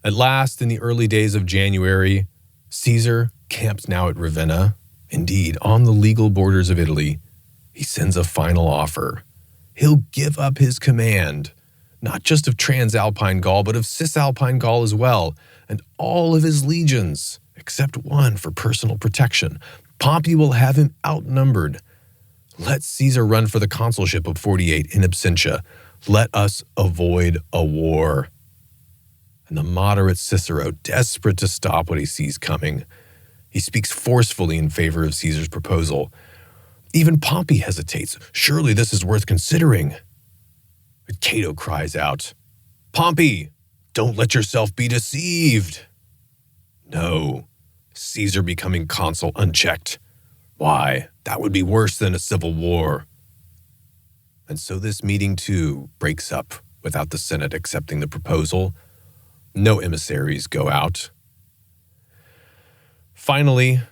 At last, in the early days of January, Caesar, camped now at Ravenna, indeed on the legal borders of Italy, he sends a final offer. He'll give up his command, not just of Transalpine Gaul, but of Cisalpine Gaul as well, and all of his legions, except one for personal protection. Pompey will have him outnumbered. Let Caesar run for the consulship of 48 in absentia. Let us avoid a war. And the moderate Cicero, desperate to stop what he sees coming, he speaks forcefully in favor of Caesar's proposal. Even Pompey hesitates. Surely this is worth considering. But Cato cries out, "Pompey, don't let yourself be deceived." No, Caesar becoming consul unchecked. Why, that would be worse than a civil war. And so this meeting too breaks up without the Senate accepting the proposal. No emissaries go out. Finally,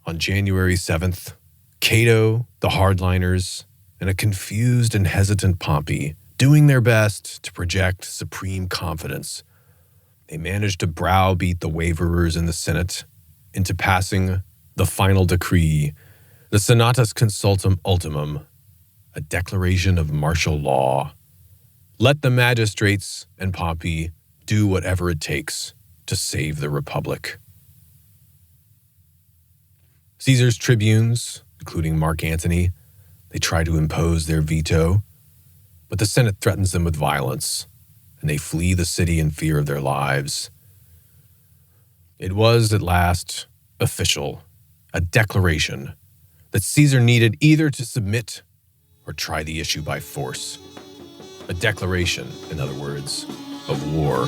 on January 7th, Cato, the hardliners, and a confused and hesitant Pompey, doing their best to project supreme confidence, they managed to browbeat the waverers in the Senate into passing the final decree, the Senatus Consultum Ultimum, a declaration of martial law. Let the magistrates and Pompey do whatever it takes to save the Republic. Caesar's tribunes, including Mark Antony, they try to impose their veto, but the Senate threatens them with violence, and they flee the city in fear of their lives. It was at last official, a declaration that Caesar needed either to submit or try the issue by force. A declaration, in other words, of war.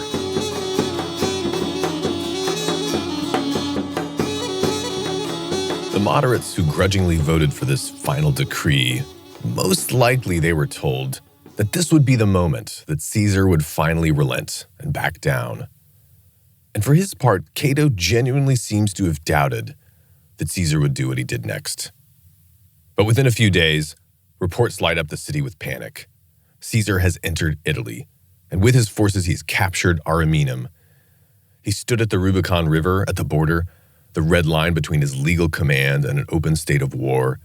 The moderates who grudgingly voted for this final decree Most likely, they were told that this would be the moment that Caesar would finally relent and back down. And for his part, Cato genuinely seems to have doubted that Caesar would do what he did next. But within a few days, reports light up the city with panic. Caesar has entered Italy, and with his forces he's captured Ariminum. He stood at the Rubicon River at the border, the red line between his legal command and an open state of war,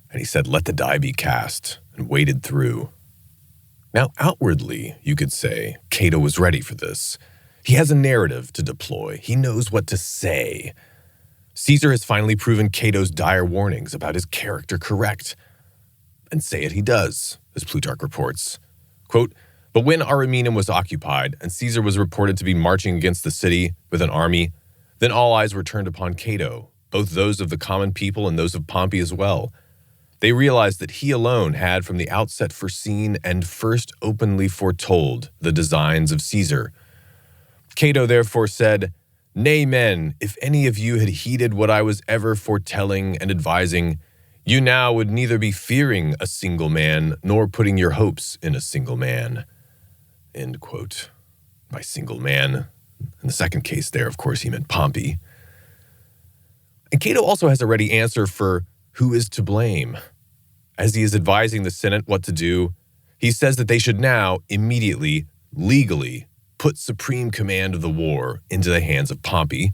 and he said, "Let the die be cast," and waded through. Now, outwardly, you could say, Cato was ready for this. He has a narrative to deploy. He knows what to say. Caesar has finally proven Cato's dire warnings about his character correct. And say it he does, as Plutarch reports. Quote, "But when Ariminum was occupied, and Caesar was reported to be marching against the city with an army, then all eyes were turned upon Cato, both those of the common people and those of Pompey as well. They realized that he alone had from the outset foreseen and first openly foretold the designs of Caesar. Cato therefore said, 'Nay, men, if any of you had heeded what I was ever foretelling and advising, you now would neither be fearing a single man nor putting your hopes in a single man.'" End quote. By single man, in the second case there, of course, he meant Pompey. And Cato also has a ready answer for who is to blame. As he is advising the Senate what to do, he says that they should now, immediately, legally, put supreme command of the war into the hands of Pompey.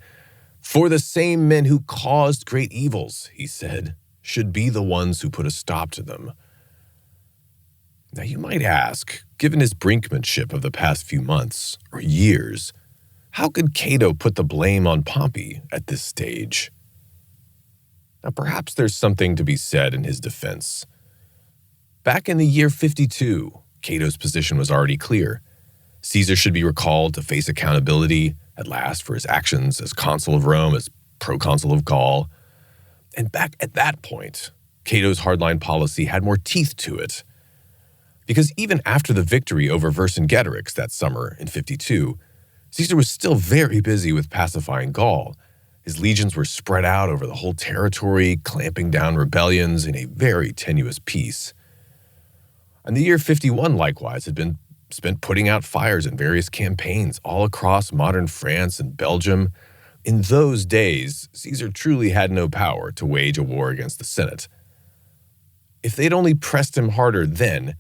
"For the same men who caused great evils," he said, "should be the ones who put a stop to them." Now you might ask, given his brinkmanship of the past few months or years, how could Cato put the blame on Pompey at this stage? Now perhaps there's something to be said in his defense. Back in the year 52, Cato's position was already clear. Caesar should be recalled to face accountability at last for his actions as consul of Rome, as proconsul of Gaul. And back at that point, Cato's hardline policy had more teeth to it. Because even after the victory over Vercingetorix that summer in 52, Caesar was still very busy with pacifying Gaul. His legions were spread out over the whole territory, clamping down rebellions in a very tenuous peace. And the year 51 likewise had been spent putting out fires in various campaigns all across modern France and Belgium. In those days, Caesar truly had no power to wage a war against the Senate. If they'd only pressed him harder then,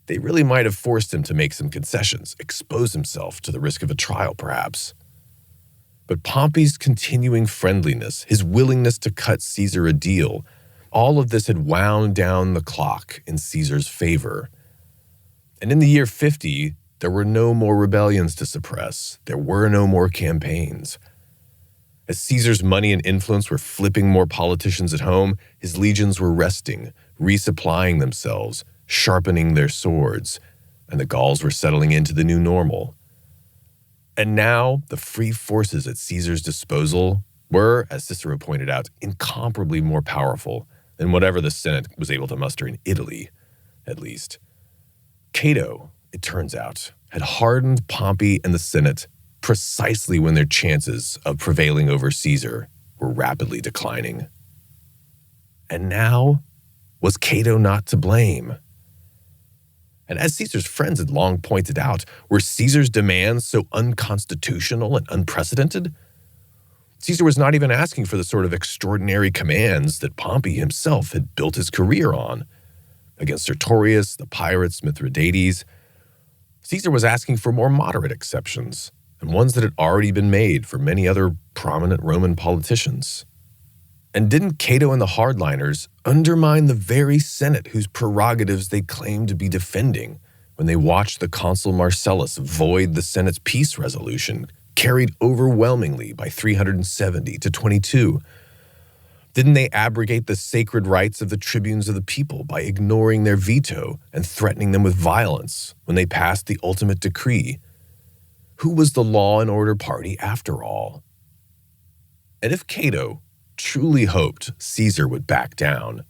they really might have forced him to make some concessions, expose himself to the risk of a trial perhaps. But Pompey's continuing friendliness, his willingness to cut Caesar a deal, all of this had wound down the clock in Caesar's favor. And in the year 50, there were no more rebellions to suppress. There were no more campaigns. As Caesar's money and influence were flipping more politicians at home, his legions were resting, resupplying themselves, sharpening their swords, and the Gauls were settling into the new normal. And now, the free forces at Caesar's disposal were, as Cicero pointed out, incomparably more powerful than whatever the Senate was able to muster in Italy, at least. Cato, it turns out, had hardened Pompey and the Senate precisely when their chances of prevailing over Caesar were rapidly declining. And now, was Cato not to blame? And as Caesar's friends had long pointed out, were Caesar's demands so unconstitutional and unprecedented? Caesar was not even asking for the sort of extraordinary commands that Pompey himself had built his career on. Against Sertorius, the pirates, Mithridates, Caesar was asking for more moderate exceptions, and ones that had already been made for many other prominent Roman politicians. And didn't Cato and the hardliners undermine the very Senate whose prerogatives they claimed to be defending when they watched the consul Marcellus void the Senate's peace resolution, carried overwhelmingly by 370 to 22? Didn't they abrogate the sacred rights of the tribunes of the people by ignoring their veto and threatening them with violence when they passed the ultimate decree? Who was the law and order party after all? And if Cato truly hoped Caesar would back down,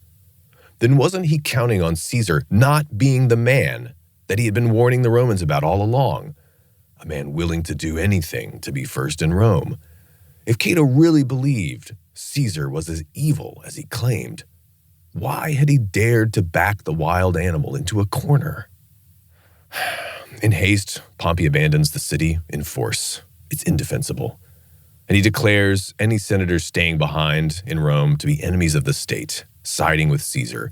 then wasn't he counting on Caesar not being the man that he had been warning the Romans about all along? A man willing to do anything to be first in Rome. If Cato really believed Caesar was as evil as he claimed, Why had he dared to back the wild animal into a corner? In haste, Pompey abandons the city in force. It's indefensible. And he declares any senators staying behind in Rome to be enemies of the state, siding with Caesar.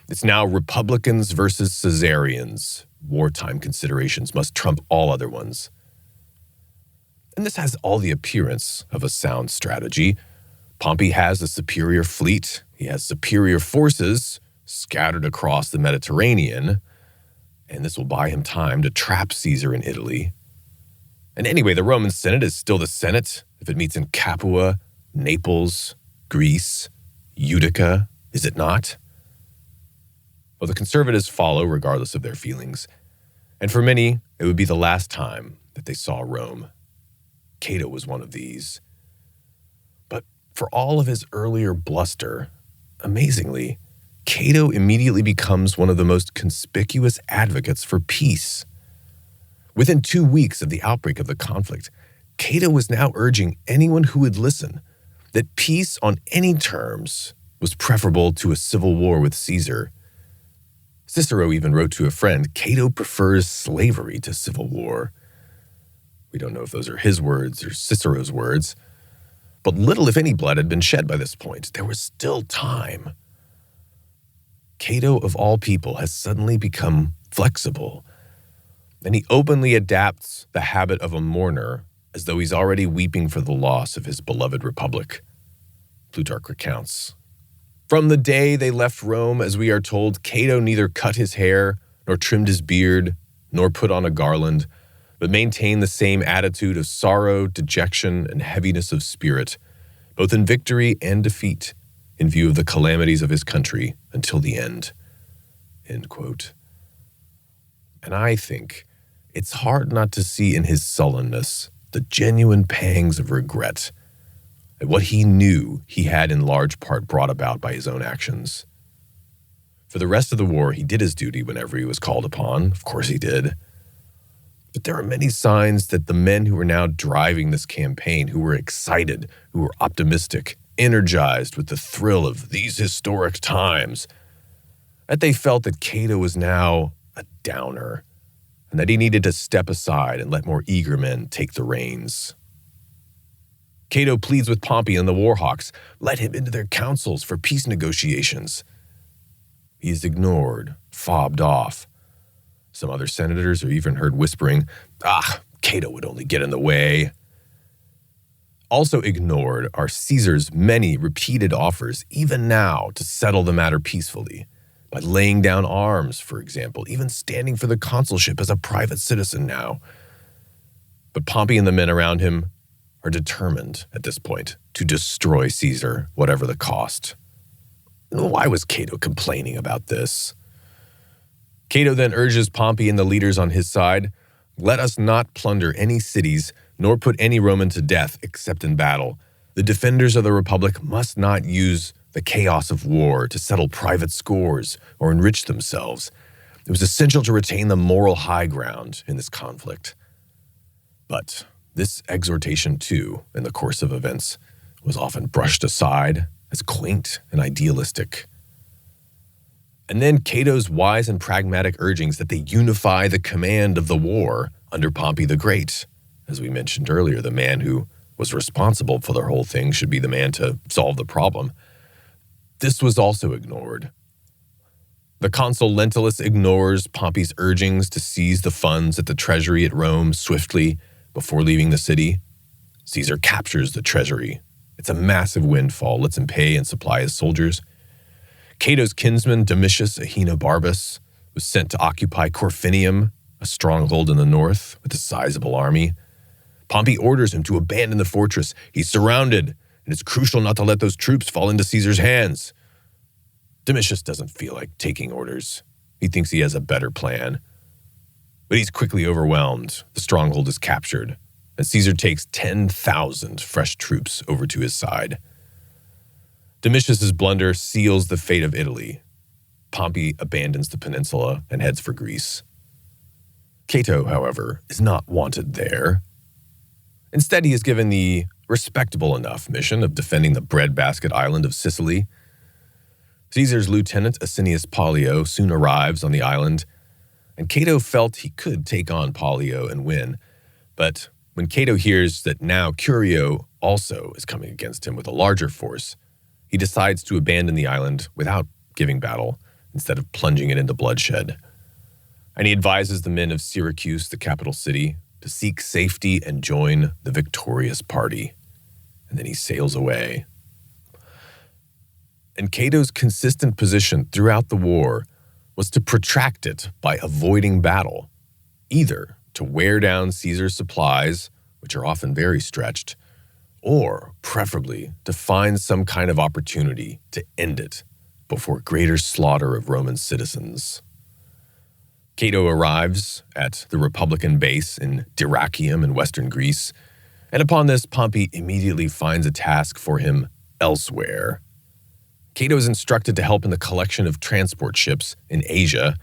It's now Republicans versus Caesarians. Wartime considerations must trump all other ones. And this has all the appearance of a sound strategy. Pompey has a superior fleet. He has superior forces scattered across the Mediterranean, and this will buy him time to trap Caesar in Italy. And anyway, the Roman Senate is still the Senate if it meets in Capua, Naples, Greece, Utica, is it not? Well, the conservatives follow regardless of their feelings, and for many, it would be the last time that they saw Rome. Cato was one of these. But for all of his earlier bluster, amazingly, Cato immediately becomes one of the most conspicuous advocates for peace. Within 2 weeks of the outbreak of the conflict, Cato was now urging anyone who would listen that peace on any terms was preferable to a civil war with Caesar. Cicero even wrote to a friend, Cato prefers slavery to civil war. We don't know if those are his words or Cicero's words, but little if any blood had been shed by this point. There was still time. Cato, of all people, has suddenly become flexible, and he openly adapts the habit of a mourner as though he's already weeping for the loss of his beloved republic. Plutarch recounts, "From the day they left Rome, as we are told, Cato neither cut his hair, nor trimmed his beard, nor put on a garland, but maintained the same attitude of sorrow, dejection, and heaviness of spirit, both in victory and defeat, in view of the calamities of his country until the end." End quote. And I think it's hard not to see in his sullenness the genuine pangs of regret at what he knew he had in large part brought about by his own actions. For the rest of the war, he did his duty whenever he was called upon. Of course he did. But there are many signs that the men who were now driving this campaign, who were excited, who were optimistic, energized with the thrill of these historic times, that they felt that Cato was now a downer, and that he needed to step aside and let more eager men take the reins. Cato pleads with Pompey and the Warhawks, let him into their councils for peace negotiations. He is ignored, fobbed off. Some other senators are even heard whispering, Cato would only get in the way. Also ignored are Caesar's many repeated offers, even now, to settle the matter peacefully, by laying down arms, for example, even standing for the consulship as a private citizen now. But Pompey and the men around him are determined at this point to destroy Caesar, whatever the cost. And why was Cato complaining about this? Cato then urges Pompey and the leaders on his side, let us not plunder any cities, nor put any Roman to death except in battle. The defenders of the Republic must not use the chaos of war to settle private scores or enrich themselves. It was essential to retain the moral high ground in this conflict. But this exhortation, too, in the course of events, was often brushed aside as quaint and idealistic. And then Cato's wise and pragmatic urgings that they unify the command of the war under Pompey the Great. As we mentioned earlier, the man who was responsible for the whole thing should be the man to solve the problem. This was also ignored. The consul Lentulus ignores Pompey's urgings to seize the funds at the treasury at Rome swiftly before leaving the city. Caesar captures the treasury. It's a massive windfall, lets him pay and supply his soldiers. Cato's kinsman, Domitius Ahenobarbus, was sent to occupy Corfinium, a stronghold in the north with a sizable army. Pompey orders him to abandon the fortress. He's surrounded, and it's crucial not to let those troops fall into Caesar's hands. Domitius doesn't feel like taking orders. He thinks he has a better plan. But he's quickly overwhelmed. The stronghold is captured, and Caesar takes 10,000 fresh troops over to his side. Domitius's blunder seals the fate of Italy. Pompey abandons the peninsula and heads for Greece. Cato, however, is not wanted there. Instead, he is given the respectable enough mission of defending the breadbasket island of Sicily. Caesar's lieutenant Asinius Pollio soon arrives on the island, and Cato felt he could take on Pollio and win. But when Cato hears that now Curio also is coming against him with a larger force, he decides to abandon the island without giving battle, instead of plunging it into bloodshed. And he advises the men of Syracuse, the capital city, to seek safety and join the victorious party. And then he sails away. And Cato's consistent position throughout the war was to protract it by avoiding battle, either to wear down Caesar's supplies, which are often very stretched, or preferably to find some kind of opportunity to end it before greater slaughter of Roman citizens. Cato arrives at the Republican base in Dyrrachium in western Greece, and upon this, Pompey immediately finds a task for him elsewhere. Cato is instructed to help in the collection of transport ships in Asia,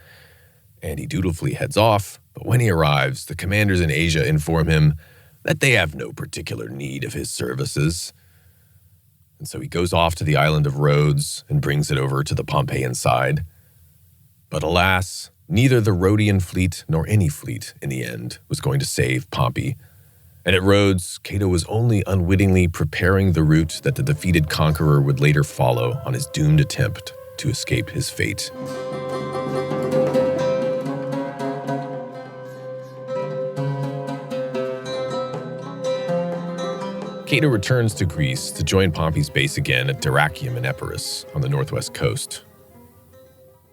and he dutifully heads off, but when he arrives, the commanders in Asia inform him that they have no particular need of his services. And so he goes off to the island of Rhodes and brings it over to the Pompeian side. But alas, neither the Rhodian fleet nor any fleet, in the end, was going to save Pompey. And at Rhodes, Cato was only unwittingly preparing the route that the defeated conqueror would later follow on his doomed attempt to escape his fate. Cato returns to Greece to join Pompey's base again at Dyrrachium in Epirus on the northwest coast.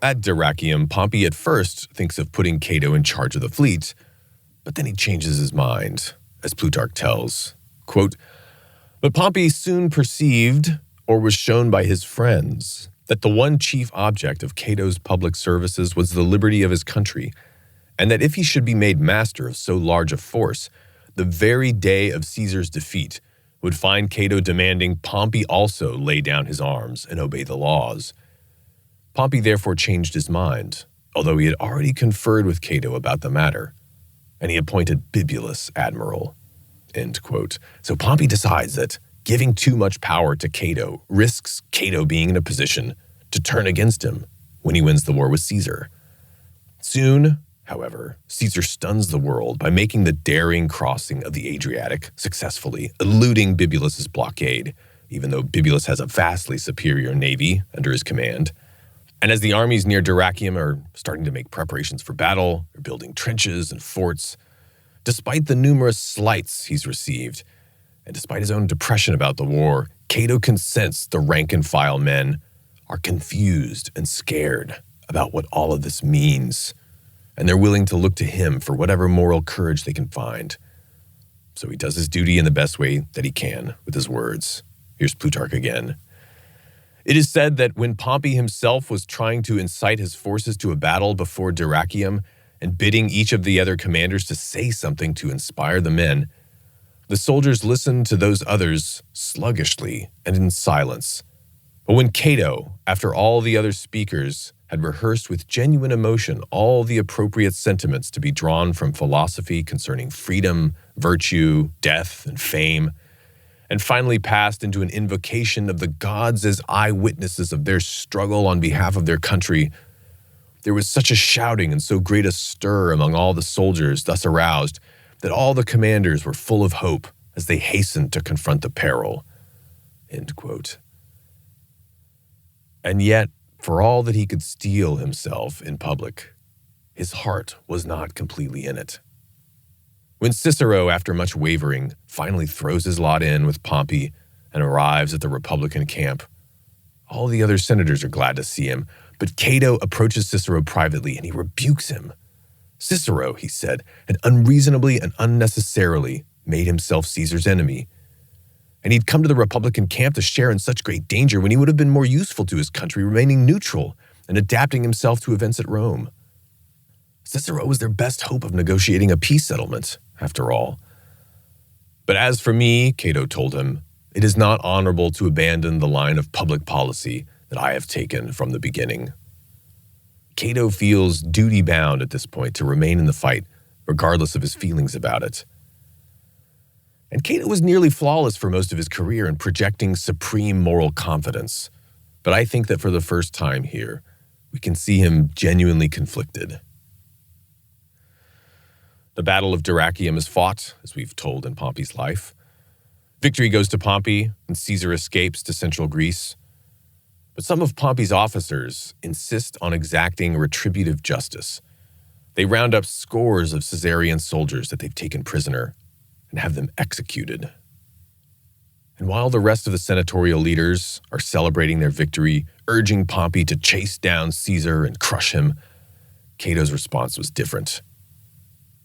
At Dyrrachium, Pompey at first thinks of putting Cato in charge of the fleet, but then he changes his mind, as Plutarch tells. Quote, "But Pompey soon perceived, or was shown by his friends, that the one chief object of Cato's public services was the liberty of his country, and that if he should be made master of so large a force, the very day of Caesar's defeat would find Cato demanding Pompey also lay down his arms and obey the laws. Pompey therefore changed his mind, although he had already conferred with Cato about the matter, and he appointed Bibulus admiral." End quote. So Pompey decides that giving too much power to Cato risks Cato being in a position to turn against him when he wins the war with Caesar. Soon, however, Caesar stuns the world by making the daring crossing of the Adriatic successfully, eluding Bibulus's blockade, even though Bibulus has a vastly superior navy under his command. And as the armies near Dyrrachium are starting to make preparations for battle, they're building trenches and forts, despite the numerous slights he's received, and despite his own depression about the war, Cato can sense the rank-and-file men are confused and scared about what all of this means, and they're willing to look to him for whatever moral courage they can find. So he does his duty in the best way that he can with his words. Here's Plutarch again. "It is said that when Pompey himself was trying to incite his forces to a battle before Dyrrachium and bidding each of the other commanders to say something to inspire the men, the soldiers listened to those others sluggishly and in silence. But when Cato, after all the other speakers, had rehearsed with genuine emotion all the appropriate sentiments to be drawn from philosophy concerning freedom, virtue, death, and fame, and finally passed into an invocation of the gods as eyewitnesses of their struggle on behalf of their country, there was such a shouting and so great a stir among all the soldiers thus aroused that all the commanders were full of hope as they hastened to confront the peril." End quote. And yet, for all that he could steel himself in public, his heart was not completely in it. When Cicero, after much wavering, finally throws his lot in with Pompey and arrives at the Republican camp, all the other senators are glad to see him, but Cato approaches Cicero privately and he rebukes him. Cicero, he said, had unreasonably and unnecessarily made himself Caesar's enemy, and he'd come to the Republican camp to share in such great danger when he would have been more useful to his country, remaining neutral and adapting himself to events at Rome. Cicero was their best hope of negotiating a peace settlement, after all. "But as for me," Cato told him, "it is not honorable to abandon the line of public policy that I have taken from the beginning." Cato feels duty-bound at this point to remain in the fight, regardless of his feelings about it. And Cato was nearly flawless for most of his career in projecting supreme moral confidence. But I think that for the first time here, we can see him genuinely conflicted. The Battle of Dyrrhachium is fought, as we've told in Pompey's life. Victory goes to Pompey, and Caesar escapes to central Greece. But some of Pompey's officers insist on exacting retributive justice. They round up scores of Caesarian soldiers that they've taken prisoner and have them executed. And while the rest of the senatorial leaders are celebrating their victory, urging Pompey to chase down Caesar and crush him, Cato's response was different.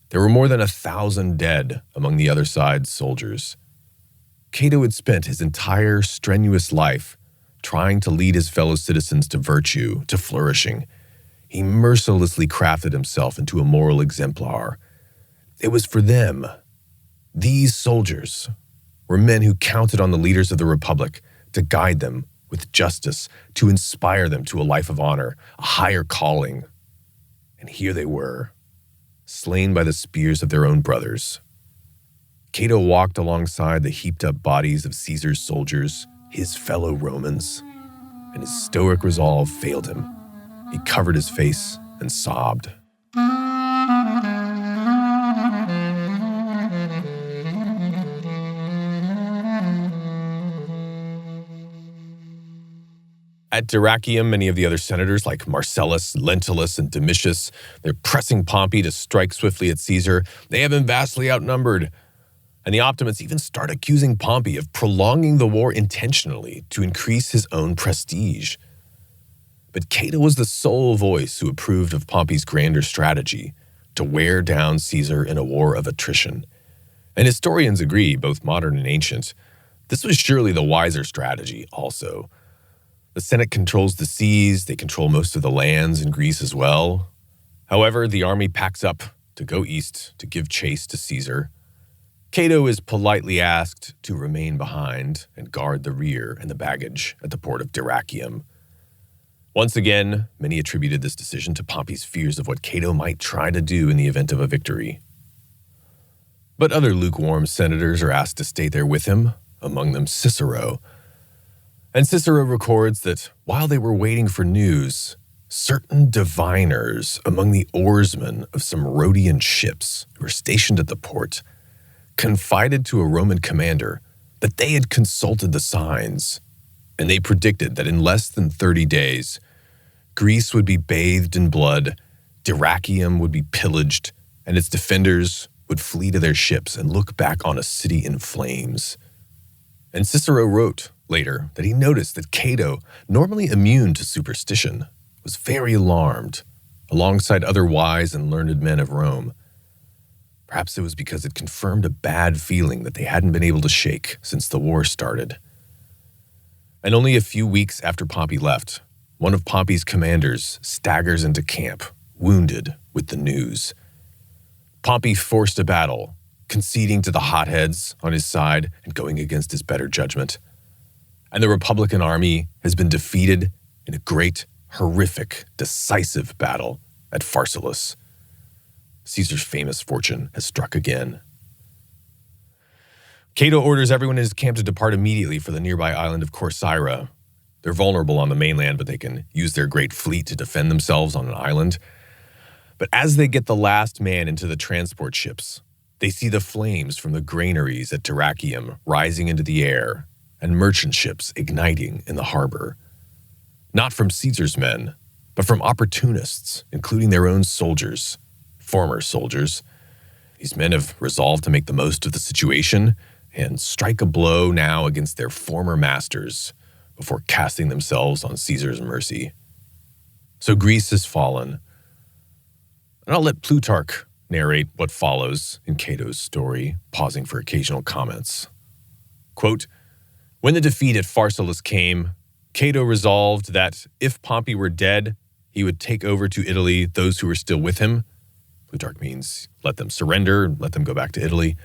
There were more than 1,000 dead among the other side's soldiers. Cato had spent his entire strenuous life trying to lead his fellow citizens to virtue, to flourishing. He mercilessly crafted himself into a moral exemplar. It was for them. These soldiers were men who counted on the leaders of the Republic to guide them with justice, to inspire them to a life of honor, a higher calling. And here they were, slain by the spears of their own brothers. Cato walked alongside the heaped-up bodies of Caesar's soldiers, his fellow Romans, and his stoic resolve failed him. He covered his face and sobbed. At Dyrrhachium, many of the other senators, like Marcellus, Lentulus, and Domitius, they're pressing Pompey to strike swiftly at Caesar. They have been vastly outnumbered. And the Optimates even start accusing Pompey of prolonging the war intentionally to increase his own prestige. But Cato was the sole voice who approved of Pompey's grander strategy to wear down Caesar in a war of attrition. And historians agree, both modern and ancient, this was surely the wiser strategy also. The Senate controls the seas, they control most of the lands in Greece as well. However, the army packs up to go east to give chase to Caesar. Cato is politely asked to remain behind and guard the rear and the baggage at the port of Dyrrhachium. Once again, many attributed this decision to Pompey's fears of what Cato might try to do in the event of a victory. But other lukewarm senators are asked to stay there with him, among them Cicero. And Cicero records that while they were waiting for news, certain diviners among the oarsmen of some Rhodian ships who were stationed at the port confided to a Roman commander that they had consulted the signs, and they predicted that in less than 30 days, Greece would be bathed in blood, Dyrrhachium would be pillaged, and its defenders would flee to their ships and look back on a city in flames. And Cicero wrote later that he noticed that Cato, normally immune to superstition, was very alarmed, alongside other wise and learned men of Rome. Perhaps it was because it confirmed a bad feeling that they hadn't been able to shake since the war started. And only a few weeks after Pompey left, one of Pompey's commanders staggers into camp, wounded with the news. Pompey forced a battle, conceding to the hotheads on his side and going against his better judgment. And the Republican army has been defeated in a great, horrific, decisive battle at Pharsalus. Caesar's famous fortune has struck again. Cato orders everyone in his camp to depart immediately for the nearby island of Corcyra. They're vulnerable on the mainland, but they can use their great fleet to defend themselves on an island. But as they get the last man into the transport ships, they see the flames from the granaries at Dyrrhachium rising into the air and merchant ships igniting in the harbor. Not from Caesar's men, but from opportunists, including their own soldiers, former soldiers. These men have resolved to make the most of the situation and strike a blow now against their former masters before casting themselves on Caesar's mercy. So Greece has fallen. And I'll let Plutarch narrate what follows in Cato's story, pausing for occasional comments. Quote, "When the defeat at Pharsalus came, Cato resolved that if Pompey were dead, he would take over to Italy those who were still with him." Plutarch means let them surrender and let them go back to Italy.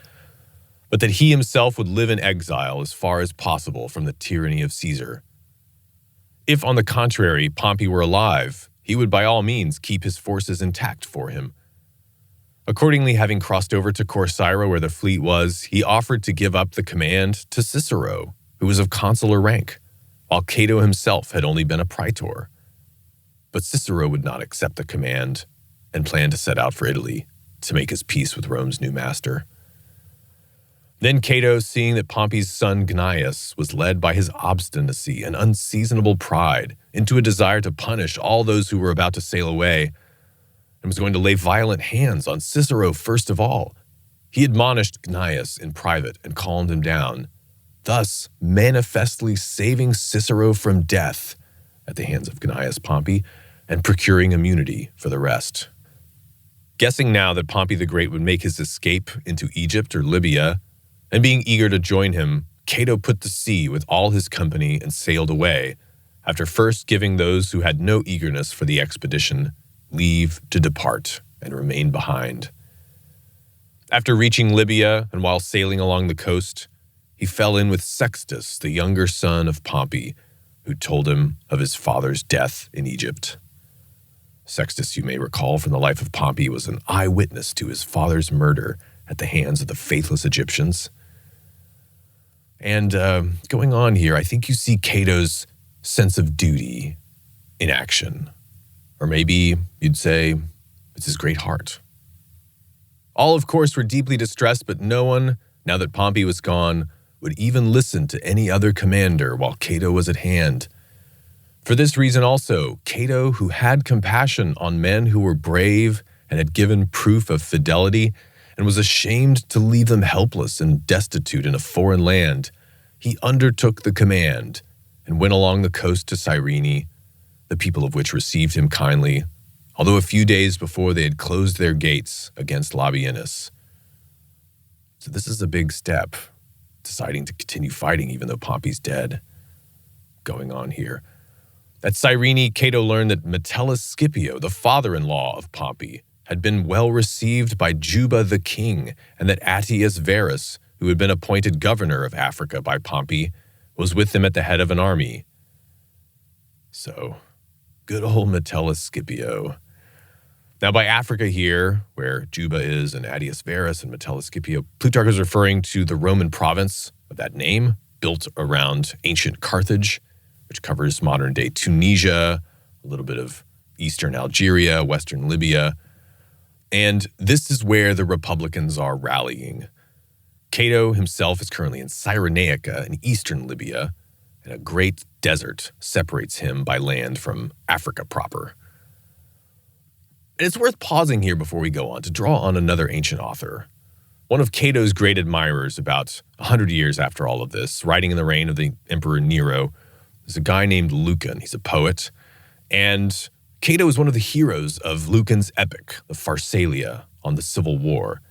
But that he himself would live in exile as far as possible from the tyranny of Caesar. If, on the contrary, Pompey were alive, he would by all means keep his forces intact for him. Accordingly, having crossed over to Corcyra where the fleet was, he offered to give up the command to Cicero, who was of consular rank, while Cato himself had only been a praetor. But Cicero would not accept the command and planned to set out for Italy to make his peace with Rome's new master. Then Cato, seeing that Pompey's son Gnaeus was led by his obstinacy and unseasonable pride into a desire to punish all those who were about to sail away, and was going to lay violent hands on Cicero first of all, he admonished Gnaeus in private and calmed him down, thus manifestly saving Cicero from death at the hands of Gnaeus Pompey and procuring immunity for the rest. Guessing now that Pompey the Great would make his escape into Egypt or Libya, and being eager to join him, Cato put to sea with all his company and sailed away, after first giving those who had no eagerness for the expedition leave to depart and remain behind. After reaching Libya and while sailing along the coast, he fell in with Sextus, the younger son of Pompey, who told him of his father's death in Egypt. Sextus, you may recall from the life of Pompey, was an eyewitness to his father's murder at the hands of the faithless Egyptians. And going on here, I think you see Cato's sense of duty in action. Or maybe you'd say it's his great heart. All, of course, were deeply distressed, but no one, now that Pompey was gone, would even listen to any other commander while Cato was at hand. For this reason also, Cato, who had compassion on men who were brave and had given proof of fidelity, and was ashamed to leave them helpless and destitute in a foreign land, he undertook the command and went along the coast to Cyrene, the people of which received him kindly, although a few days before they had closed their gates against Labienus. So this is a big step, deciding to continue fighting even though Pompey's dead. Going on here. At Cyrene, Cato learned that Metellus Scipio, the father-in-law of Pompey, had been well received by Juba the king, and that Attius Verus, who had been appointed governor of Africa by Pompey, was with them at the head of an army. So, good old Metellus Scipio. Now, by Africa here, where Juba is and Attius Verus and Metellus Scipio, Plutarch is referring to the Roman province of that name, built around ancient Carthage, which covers modern-day Tunisia, a little bit of eastern Algeria, western Libya. And this is where the Republicans are rallying. Cato himself is currently in Cyrenaica in eastern Libya, and a great desert separates him by land from Africa proper. And it's worth pausing here before we go on to draw on another ancient author. One of Cato's great admirers about 100 years after all of this, writing in the reign of the Emperor Nero, is a guy named Lucan. He's a poet, and Cato is one of the heroes of Lucan's epic, the Pharsalia, on the Civil War.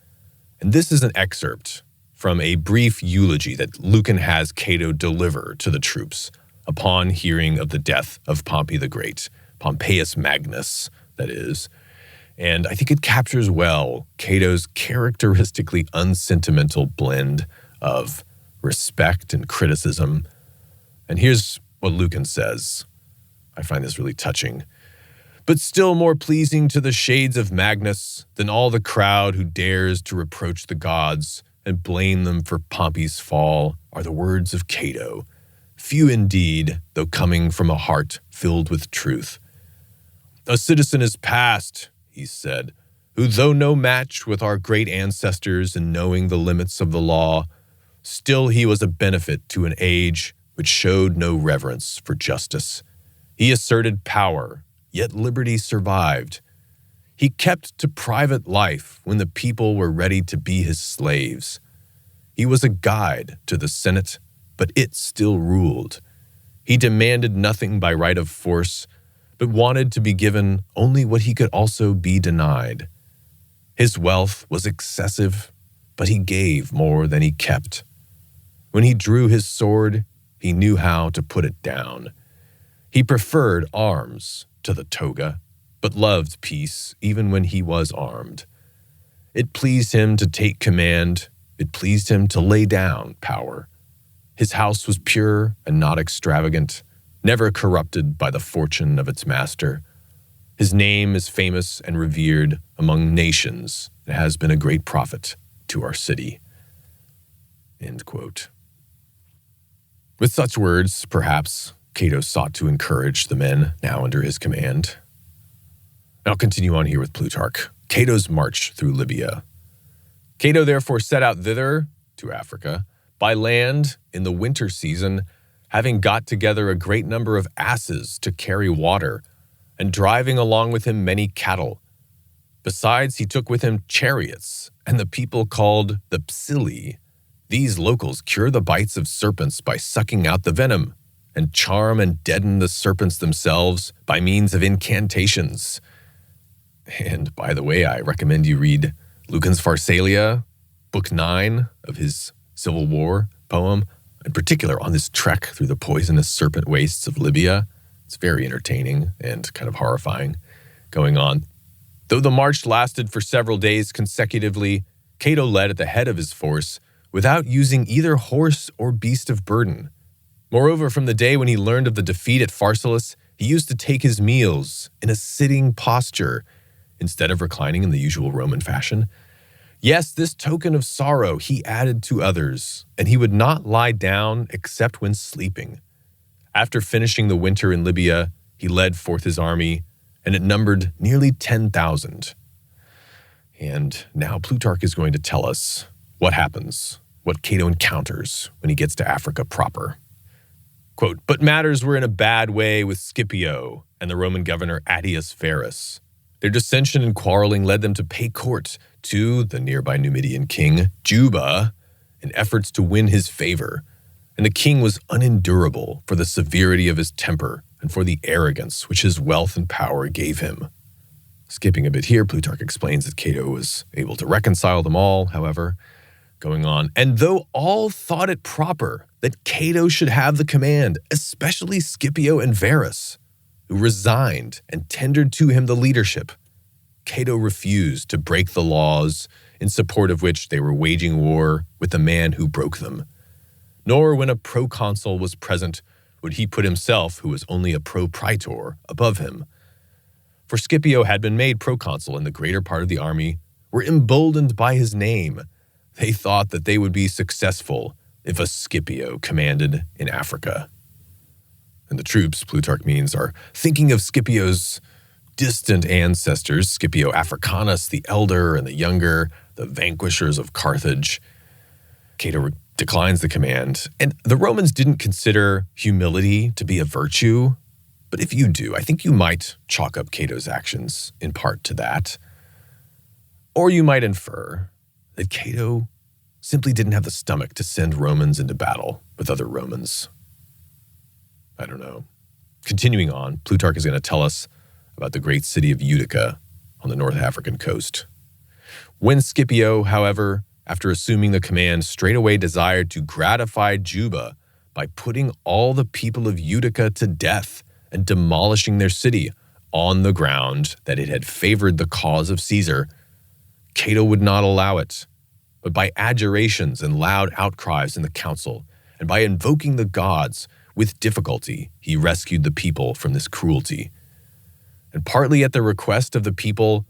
And this is an excerpt from a brief eulogy that Lucan has Cato deliver to the troops upon hearing of the death of Pompey the Great, Pompeius Magnus, that is. And I think it captures well Cato's characteristically unsentimental blend of respect and criticism. And here's what Lucan says. I find this really touching. But still more pleasing to the shades of Magnus than all the crowd who dares to reproach the gods and blame them for Pompey's fall are the words of Cato, few indeed, though coming from a heart filled with truth. A citizen is past, he said, who though no match with our great ancestors in knowing the limits of the law, still he was a benefit to an age which showed no reverence for justice. He asserted power, yet liberty survived. He kept to private life when the people were ready to be his slaves. He was a guide to the Senate, but it still ruled. He demanded nothing by right of force, but wanted to be given only what he could also be denied. His wealth was excessive, but he gave more than he kept. When he drew his sword, he knew how to put it down. He preferred arms to the toga, but loved peace even when he was armed. It pleased him to take command. It pleased him to lay down power. His house was pure and not extravagant, never corrupted by the fortune of its master. His name is famous and revered among nations and has been a great profit to our city." End quote. With such words, perhaps, Cato sought to encourage the men now under his command. I'll continue on here with Plutarch. Cato's march through Libya. Cato therefore set out thither, to Africa, by land in the winter season, having got together a great number of asses to carry water, and driving along with him many cattle. Besides, he took with him chariots, and the people called the Psylli. These locals cure the bites of serpents by sucking out the venom, and charm and deaden the serpents themselves by means of incantations. And by the way, I recommend you read Lucan's Pharsalia, Book 9 of his Civil War poem, in particular on this trek through the poisonous serpent wastes of Libya. It's very entertaining and kind of horrifying going on. Though the march lasted for several days consecutively, Cato led at the head of his force without using either horse or beast of burden. Moreover, from the day when he learned of the defeat at Pharsalus, he used to take his meals in a sitting posture instead of reclining in the usual Roman fashion. Yes, this token of sorrow he added to others, and he would not lie down except when sleeping. After finishing the winter in Libya, he led forth his army, and it numbered nearly 10,000. And now Plutarch is going to tell us what happens, what Cato encounters when he gets to Africa proper. Quote, "But matters were in a bad way with Scipio and the Roman governor Attius Verus. Their dissension and quarreling led them to pay court to the nearby Numidian king, Juba, in efforts to win his favor. And the king was unendurable for the severity of his temper and for the arrogance which his wealth and power gave him." Skipping a bit here, Plutarch explains that Cato was able to reconcile them all, however, going on. "And though all thought it proper that Cato should have the command, especially Scipio and Verus, who resigned and tendered to him the leadership, Cato refused to break the laws in support of which they were waging war with the man who broke them. Nor when a proconsul was present would he put himself, who was only a propraetor, above him. For Scipio had been made proconsul, and the greater part of the army were emboldened by his name. They thought that they would be successful if a Scipio commanded in Africa." And the troops, Plutarch means, are thinking of Scipio's distant ancestors, Scipio Africanus the Elder and the Younger, the vanquishers of Carthage. Cato declines the command, and the Romans didn't consider humility to be a virtue, but if you do, I think you might chalk up Cato's actions in part to that. Or you might infer that Cato simply didn't have the stomach to send Romans into battle with other Romans. I don't know. Continuing on, Plutarch is going to tell us about the great city of Utica on the North African coast. When Scipio, however, after assuming the command, straightway desired to gratify Juba by putting all the people of Utica to death and demolishing their city on the ground that it had favored the cause of Caesar, Cato would not allow it, but by adjurations and loud outcries in the council, and by invoking the gods, with difficulty he rescued the people from this cruelty. And partly at the request of the people,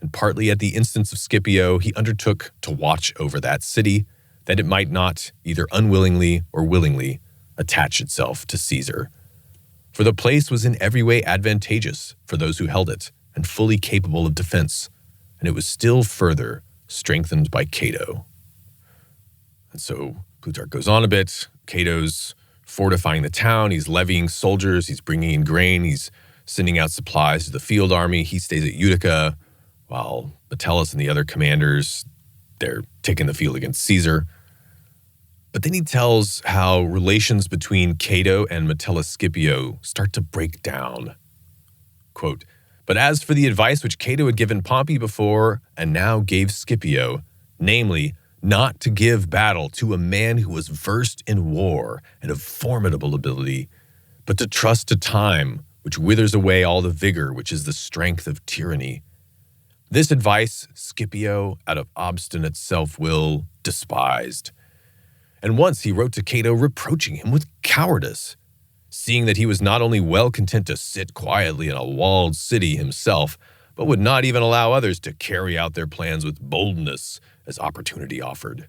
and partly at the instance of Scipio, he undertook to watch over that city, that it might not, either unwillingly or willingly, attach itself to Caesar. For the place was in every way advantageous for those who held it, and fully capable of defense, and it was still further strengthened by Cato. And so Plutarch goes on a bit. Cato's fortifying the town, he's levying soldiers, he's bringing in grain, he's sending out supplies to the field army. He stays at Utica, while Metellus and the other commanders, they're taking the field against Caesar. But then he tells how relations between Cato and Metellus Scipio start to break down. Quote, "But as for the advice which Cato had given Pompey before and now gave Scipio, namely, not to give battle to a man who was versed in war and of formidable ability, but to trust to time, which withers away all the vigor which is the strength of tyranny. This advice Scipio, out of obstinate self-will, despised. And once he wrote to Cato reproaching him with cowardice, seeing that he was not only well content to sit quietly in a walled city himself, but would not even allow others to carry out their plans with boldness as opportunity offered.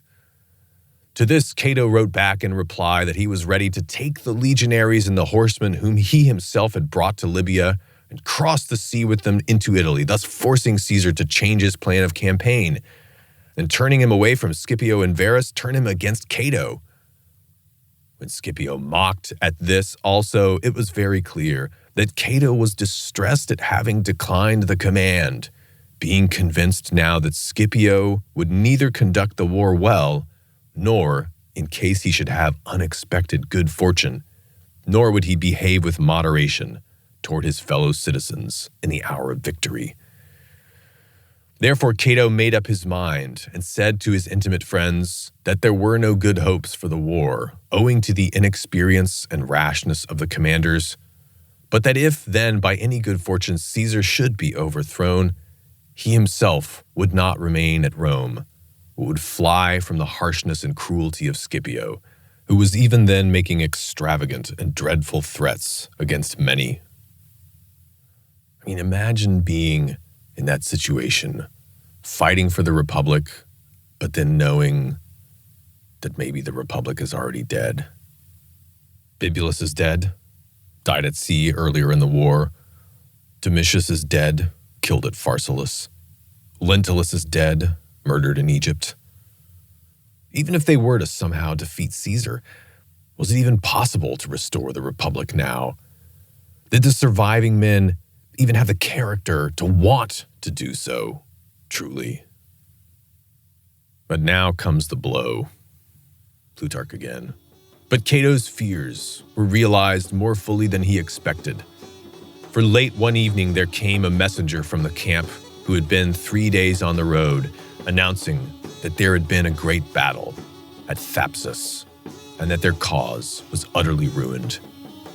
To this, Cato wrote back in reply that he was ready to take the legionaries and the horsemen whom he himself had brought to Libya and cross the sea with them into Italy, thus forcing Caesar to change his plan of campaign, and turning him away from Scipio and Varus, turn him against Cato. When Scipio mocked at this also, it was very clear that Cato was distressed at having declined the command, being convinced now that Scipio would neither conduct the war well, nor, in case he should have unexpected good fortune, nor would he behave with moderation toward his fellow citizens in the hour of victory. Therefore, Cato made up his mind and said to his intimate friends that there were no good hopes for the war, owing to the inexperience and rashness of the commanders, but that if then by any good fortune Caesar should be overthrown, he himself would not remain at Rome, but would fly from the harshness and cruelty of Scipio, who was even then making extravagant and dreadful threats against many. I mean, imagine being in that situation, fighting for the Republic, but then knowing that maybe the Republic is already dead. Bibulus is dead, died at sea earlier in the war. Domitius is dead, killed at Pharsalus. Lentulus is dead, murdered in Egypt. Even if they were to somehow defeat Caesar, was it even possible to restore the Republic now? Did the surviving men even have the character to want to do so, truly? But now comes the blow. Plutarch again. But Cato's fears were realized more fully than he expected. For late one evening there came a messenger from the camp who had been 3 days on the road, announcing that there had been a great battle at Thapsus, and that their cause was utterly ruined,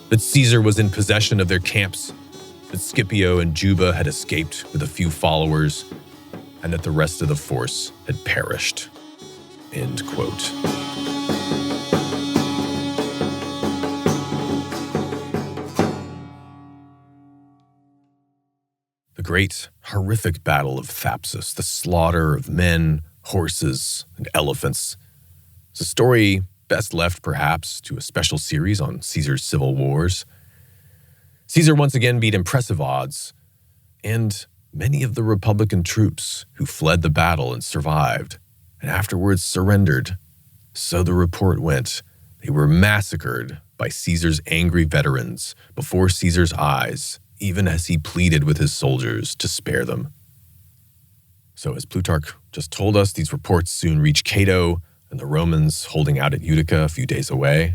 that Caesar was in possession of their camps, that Scipio and Juba had escaped with a few followers, and that the rest of the force had perished. End quote. The great, horrific battle of Thapsus, the slaughter of men, horses, and elephants, is a story best left, perhaps, to a special series on Caesar's civil wars. Caesar once again beat impressive odds, and many of the Republican troops who fled the battle and survived, and afterwards surrendered. So the report went. They were massacred by Caesar's angry veterans before Caesar's eyes, even as he pleaded with his soldiers to spare them. So as Plutarch just told us, these reports soon reach Cato and the Romans holding out at Utica a few days away.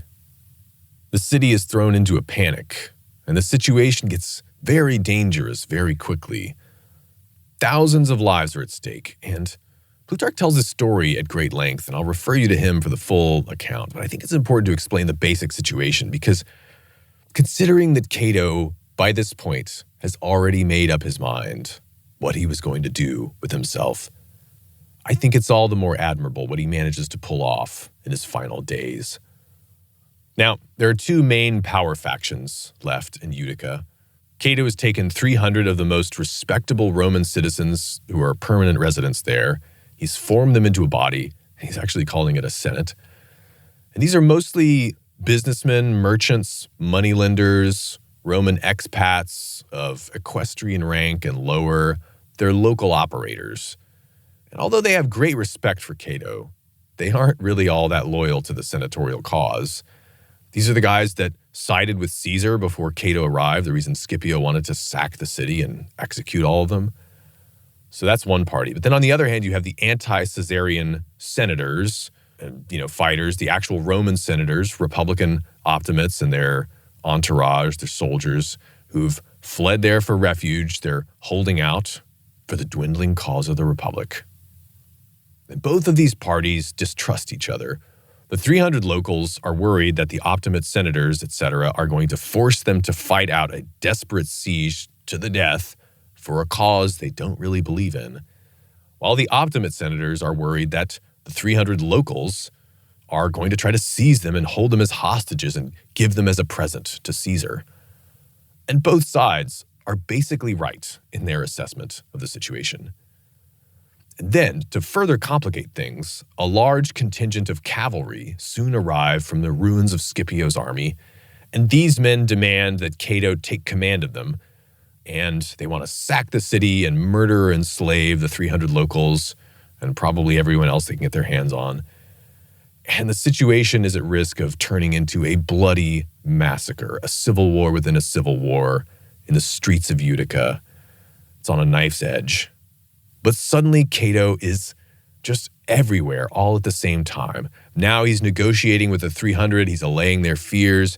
The city is thrown into a panic, and the situation gets very dangerous very quickly. Thousands of lives are at stake, and Plutarch tells this story at great length, and I'll refer you to him for the full account. But I think it's important to explain the basic situation, because considering that Cato, by this point, has already made up his mind what he was going to do with himself, I think it's all the more admirable what he manages to pull off in his final days. Now, there are two main power factions left in Utica. Cato has taken 300 of the most respectable Roman citizens who are permanent residents there. He's formed them into a body. He's actually calling it a senate. And these are mostly businessmen, merchants, moneylenders, Roman expats of equestrian rank and lower. They're local operators. And although they have great respect for Cato, they aren't really all that loyal to the senatorial cause. These are the guys that sided with Caesar before Cato arrived, the reason Scipio wanted to sack the city and execute all of them. So that's one party. But then on the other hand, you have the anti-Caesarian senators and, fighters, the actual Roman senators, Republican optimates and their entourage, their soldiers, who've fled there for refuge. They're holding out for the dwindling cause of the Republic. And both of these parties distrust each other. The 300 locals are worried that the optimate senators, etc., are going to force them to fight out a desperate siege to the death for a cause they don't really believe in, while the optimate senators are worried that the 300 locals are going to try to seize them and hold them as hostages and give them as a present to Caesar. And both sides are basically right in their assessment of the situation. And then, to further complicate things, a large contingent of cavalry soon arrived from the ruins of Scipio's army, and these men demand that Cato take command of them, and they want to sack the city and murder or enslave the 300 locals and probably everyone else they can get their hands on. And the situation is at risk of turning into a bloody massacre, a civil war within a civil war in the streets of Utica. It's on a knife's edge. But suddenly Cato is just everywhere all at the same time. Now he's negotiating with the 300, he's allaying their fears.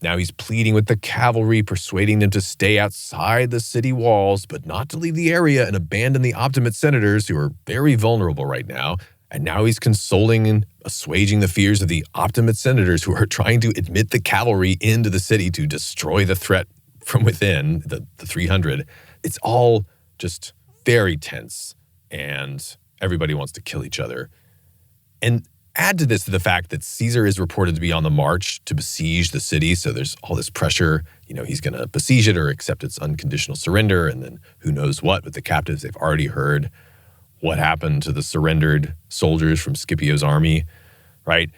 Now he's pleading with the cavalry, persuading them to stay outside the city walls, but not to leave the area and abandon the Optimate senators who are very vulnerable right now. And now he's consoling and assuaging the fears of the Optimate senators who are trying to admit the cavalry into the city to destroy the threat from within, the 300. It's all just very tense, and everybody wants to kill each other. And add to this the fact that Caesar is reported to be on the march to besiege the city, so there's all this pressure. He's going to besiege it or accept its unconditional surrender, and then who knows what with the captives. They've already heard what happened to the surrendered soldiers from Scipio's army, right?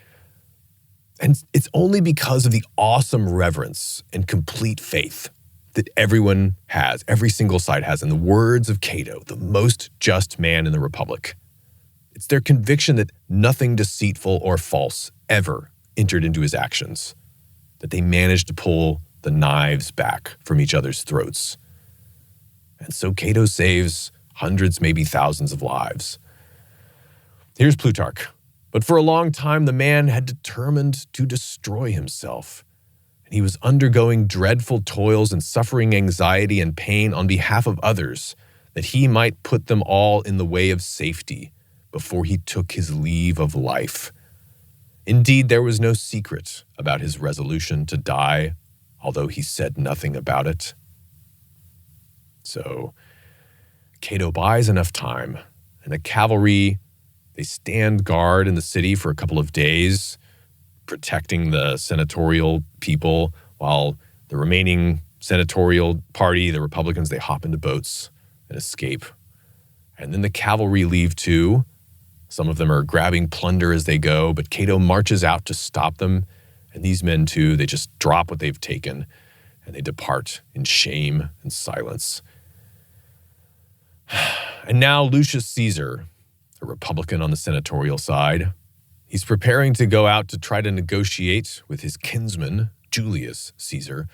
And it's only because of the awesome reverence and complete faith that everyone has, every single side has, in the words of Cato, the most just man in the Republic. It's their conviction that nothing deceitful or false ever entered into his actions, that they managed to pull the knives back from each other's throats. And so Cato saves hundreds, maybe thousands of lives. Here's Plutarch. But for a long time, the man had determined to destroy himself. And he was undergoing dreadful toils and suffering anxiety and pain on behalf of others, that he might put them all in the way of safety before he took his leave of life. Indeed, there was no secret about his resolution to die, although he said nothing about it. So Cato buys enough time, and the cavalry, they stand guard in the city for a couple of days, protecting the senatorial people, while the remaining senatorial party, the Republicans, they hop into boats and escape. And then the cavalry leave too. Some of them are grabbing plunder as they go, but Cato marches out to stop them. And these men too, they just drop what they've taken and they depart in shame and silence. And now Lucius Caesar, a Republican on the senatorial side, he's preparing to go out to try to negotiate with his kinsman, Julius Caesar,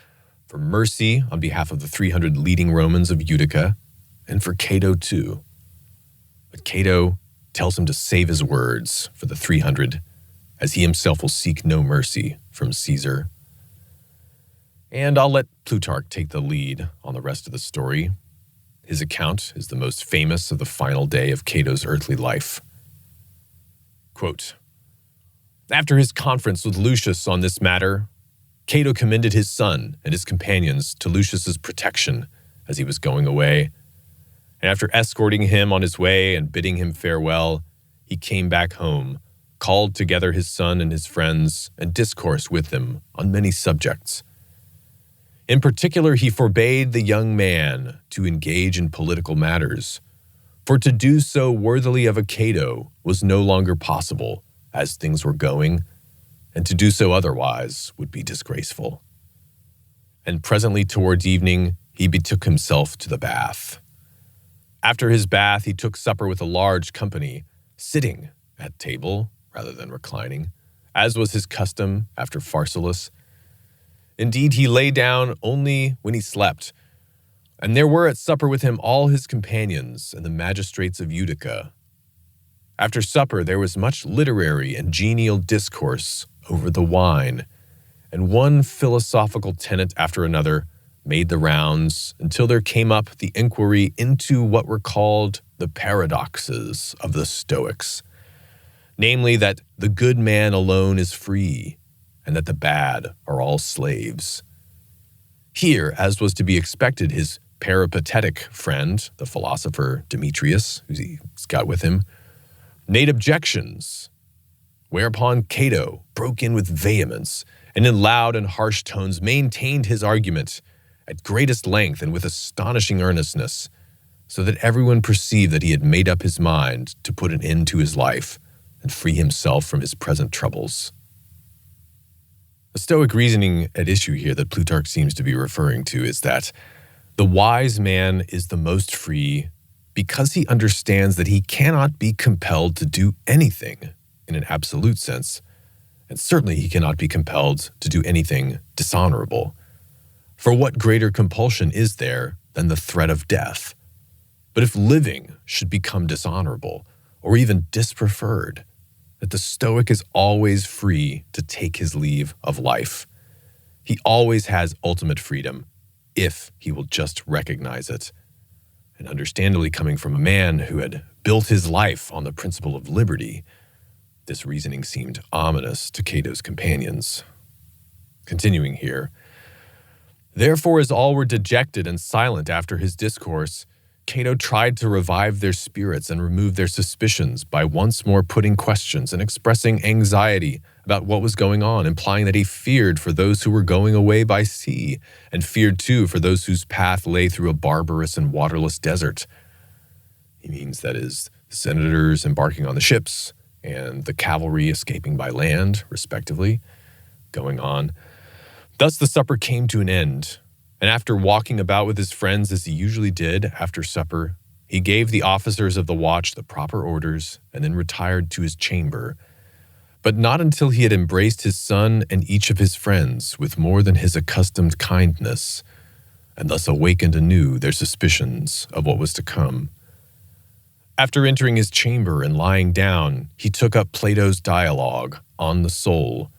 for mercy on behalf of the 300 leading Romans of Utica, and for Cato too. But Cato tells him to save his words for the 300, as he himself will seek no mercy from Caesar. And I'll let Plutarch take the lead on the rest of the story. His account is the most famous of the final day of Cato's earthly life. Quote, "After his conference with Lucius on this matter, Cato commended his son and his companions to Lucius's protection as he was going away. And after escorting him on his way and bidding him farewell, he came back home, called together his son and his friends, and discoursed with them on many subjects. In particular, he forbade the young man to engage in political matters, for to do so worthily of a Cato was no longer possible as things were going, and to do so otherwise would be disgraceful. And presently towards evening, he betook himself to the bath. After his bath, he took supper with a large company, sitting at table rather than reclining, as was his custom after Pharsalus. Indeed, he lay down only when he slept, and there were at supper with him all his companions and the magistrates of Utica. After supper, there was much literary and genial discourse over the wine, and one philosophical tenet after another made the rounds until there came up the inquiry into what were called the paradoxes of the Stoics, namely that the good man alone is free, and that the bad are all slaves. Here, as was to be expected, his peripatetic friend, the philosopher Demetrius, who he's got with him, made objections, whereupon Cato broke in with vehemence, and in loud and harsh tones maintained his argument at greatest length and with astonishing earnestness, so that everyone perceived that he had made up his mind to put an end to his life and free himself from his present troubles. The Stoic reasoning at issue here that Plutarch seems to be referring to is that the wise man is the most free because he understands that he cannot be compelled to do anything in an absolute sense, and certainly he cannot be compelled to do anything dishonorable. For what greater compulsion is there than the threat of death? But if living should become dishonorable, or even dispreferred, that the Stoic is always free to take his leave of life. He always has ultimate freedom if he will just recognize it. And understandably, coming from a man who had built his life on the principle of liberty, this reasoning seemed ominous to Cato's companions. Continuing here, therefore, as all were dejected and silent after his discourse, Cato tried to revive their spirits and remove their suspicions by once more putting questions and expressing anxiety about what was going on, implying that he feared for those who were going away by sea, and feared too for those whose path lay through a barbarous and waterless desert. He means that is, the senators embarking on the ships and the cavalry escaping by land, respectively. Going on. Thus the supper came to an end, and after walking about with his friends as he usually did after supper, he gave the officers of the watch the proper orders and then retired to his chamber, but not until he had embraced his son and each of his friends with more than his accustomed kindness, and thus awakened anew their suspicions of what was to come. After entering his chamber and lying down, he took up Plato's dialogue on the soul.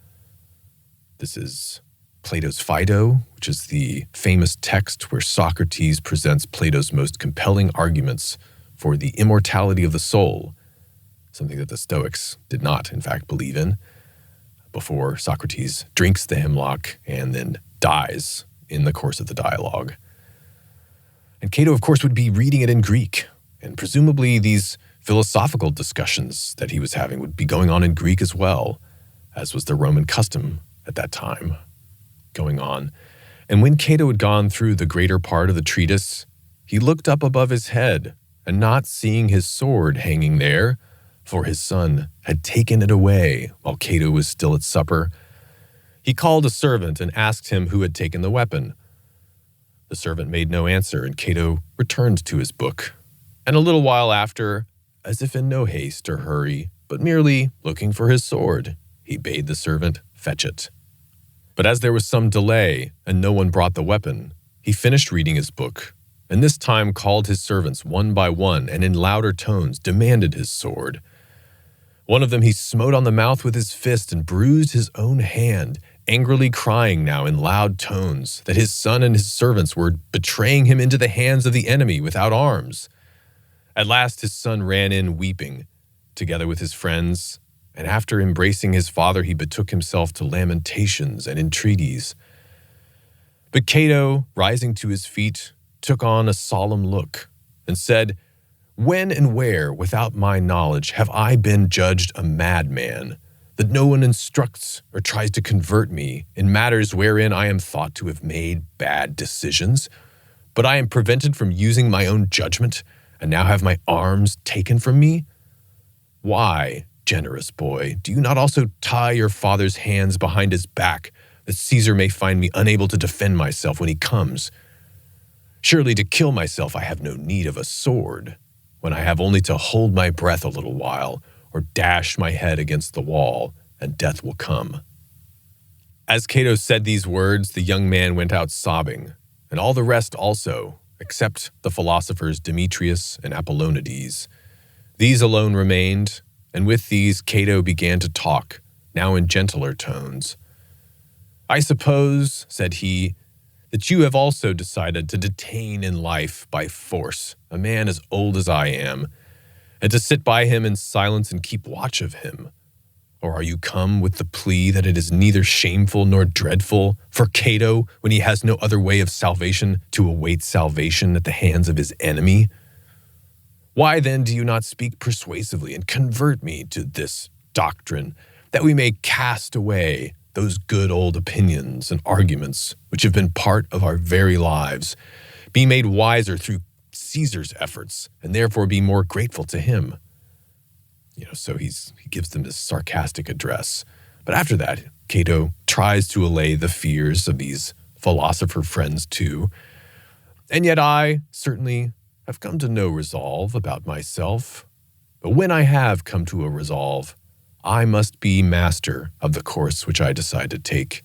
This is Plato's Phaedo, which is the famous text where Socrates presents Plato's most compelling arguments for the immortality of the soul, something that the Stoics did not, in fact, believe in, before Socrates drinks the hemlock and then dies in the course of the dialogue. And Cato, of course, would be reading it in Greek, and presumably these philosophical discussions that he was having would be going on in Greek as well, as was the Roman custom at that time. Going on, and when Cato had gone through the greater part of the treatise, he looked up above his head, and not seeing his sword hanging there, for his son had taken it away while Cato was still at supper, he called a servant and asked him who had taken the weapon. The servant made no answer, and Cato returned to his book, and a little while after, as if in no haste or hurry, but merely looking for his sword, he bade the servant fetch it. But as there was some delay, and no one brought the weapon, he finished reading his book, and this time called his servants one by one, and in louder tones demanded his sword. One of them he smote on the mouth with his fist and bruised his own hand, angrily crying now in loud tones that his son and his servants were betraying him into the hands of the enemy without arms. At last his son ran in weeping, together with his friends, and after embracing his father, he betook himself to lamentations and entreaties. But Cato, rising to his feet, took on a solemn look and said, "When and where, without my knowledge, have I been judged a madman, that no one instructs or tries to convert me in matters wherein I am thought to have made bad decisions, but I am prevented from using my own judgment, and now have my arms taken from me? Why, generous boy, do you not also tie your father's hands behind his back, that Caesar may find me unable to defend myself when he comes? Surely to kill myself I have no need of a sword, when I have only to hold my breath a little while, or dash my head against the wall, and death will come." As Cato said these words, the young man went out sobbing, and all the rest also, except the philosophers Demetrius and Apollonides. These alone remained, and with these Cato began to talk, now in gentler tones. "I suppose," said he, "that you have also decided to detain in life by force a man as old as I am, and to sit by him in silence and keep watch of him. Or are you come with the plea that it is neither shameful nor dreadful for Cato, when he has no other way of salvation, to await salvation at the hands of his enemy? Why then do you not speak persuasively and convert me to this doctrine, that we may cast away those good old opinions and arguments which have been part of our very lives, be made wiser through Caesar's efforts and therefore be more grateful to him. So he gives them this sarcastic address. But after that, Cato tries to allay the fears of these philosopher friends too. And yet I certainly have come to no resolve about myself. But when I have come to a resolve, I must be master of the course which I decide to take.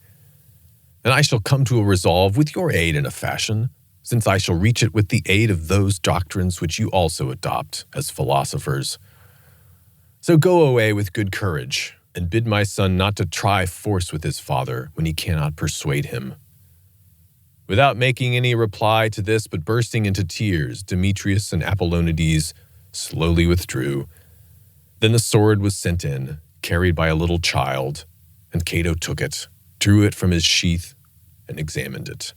And I shall come to a resolve with your aid in a fashion, since I shall reach it with the aid of those doctrines which you also adopt as philosophers. So go away with good courage, and bid my son not to try force with his father when he cannot persuade him. Without making any reply to this but bursting into tears, Demetrius and Apollonides slowly withdrew. Then the sword was sent in, carried by a little child, and Cato took it, drew it from his sheath, and examined it.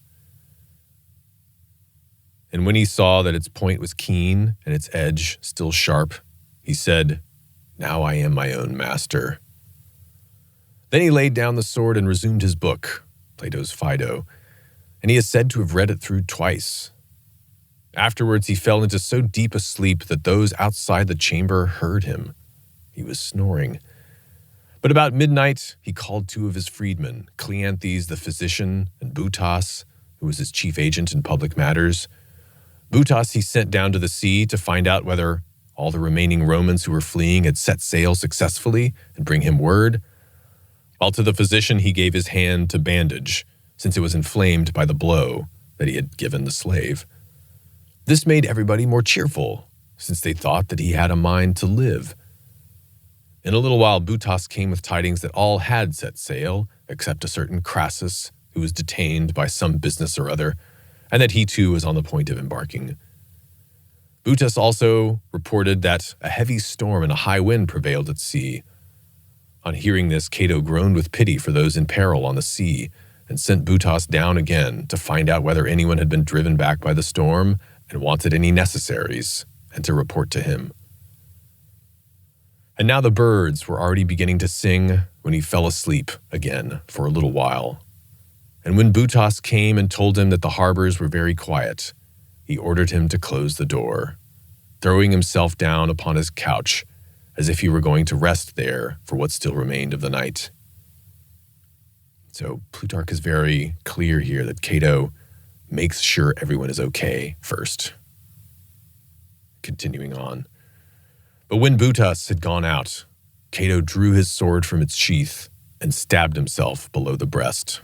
And when he saw that its point was keen and its edge still sharp, he said, "Now I am my own master." Then he laid down the sword and resumed his book, Plato's Phaedo, and he is said to have read it through twice. Afterwards he fell into so deep a sleep that those outside the chamber heard him. He was snoring. But about midnight he called two of his freedmen, Cleanthes the physician and Boutas, who was his chief agent in public matters. Boutas he sent down to the sea to find out whether all the remaining Romans who were fleeing had set sail successfully and bring him word, while to the physician he gave his hand to bandage, since it was inflamed by the blow that he had given the slave. This made everybody more cheerful, since they thought that he had a mind to live. In a little while Boutas came with tidings that all had set sail, except a certain Crassus, who was detained by some business or other, and that he too was on the point of embarking. Boutas also reported that a heavy storm and a high wind prevailed at sea. On hearing this, Cato groaned with pity for those in peril on the sea, and sent Boutas down again to find out whether anyone had been driven back by the storm and wanted any necessaries, and to report to him. And now the birds were already beginning to sing when he fell asleep again for a little while. And when Boutas came and told him that the harbors were very quiet, he ordered him to close the door, throwing himself down upon his couch as if he were going to rest there for what still remained of the night. So Plutarch is very clear here that Cato makes sure everyone is okay first. Continuing on. But when Boutas had gone out, Cato drew his sword from its sheath and stabbed himself below the breast.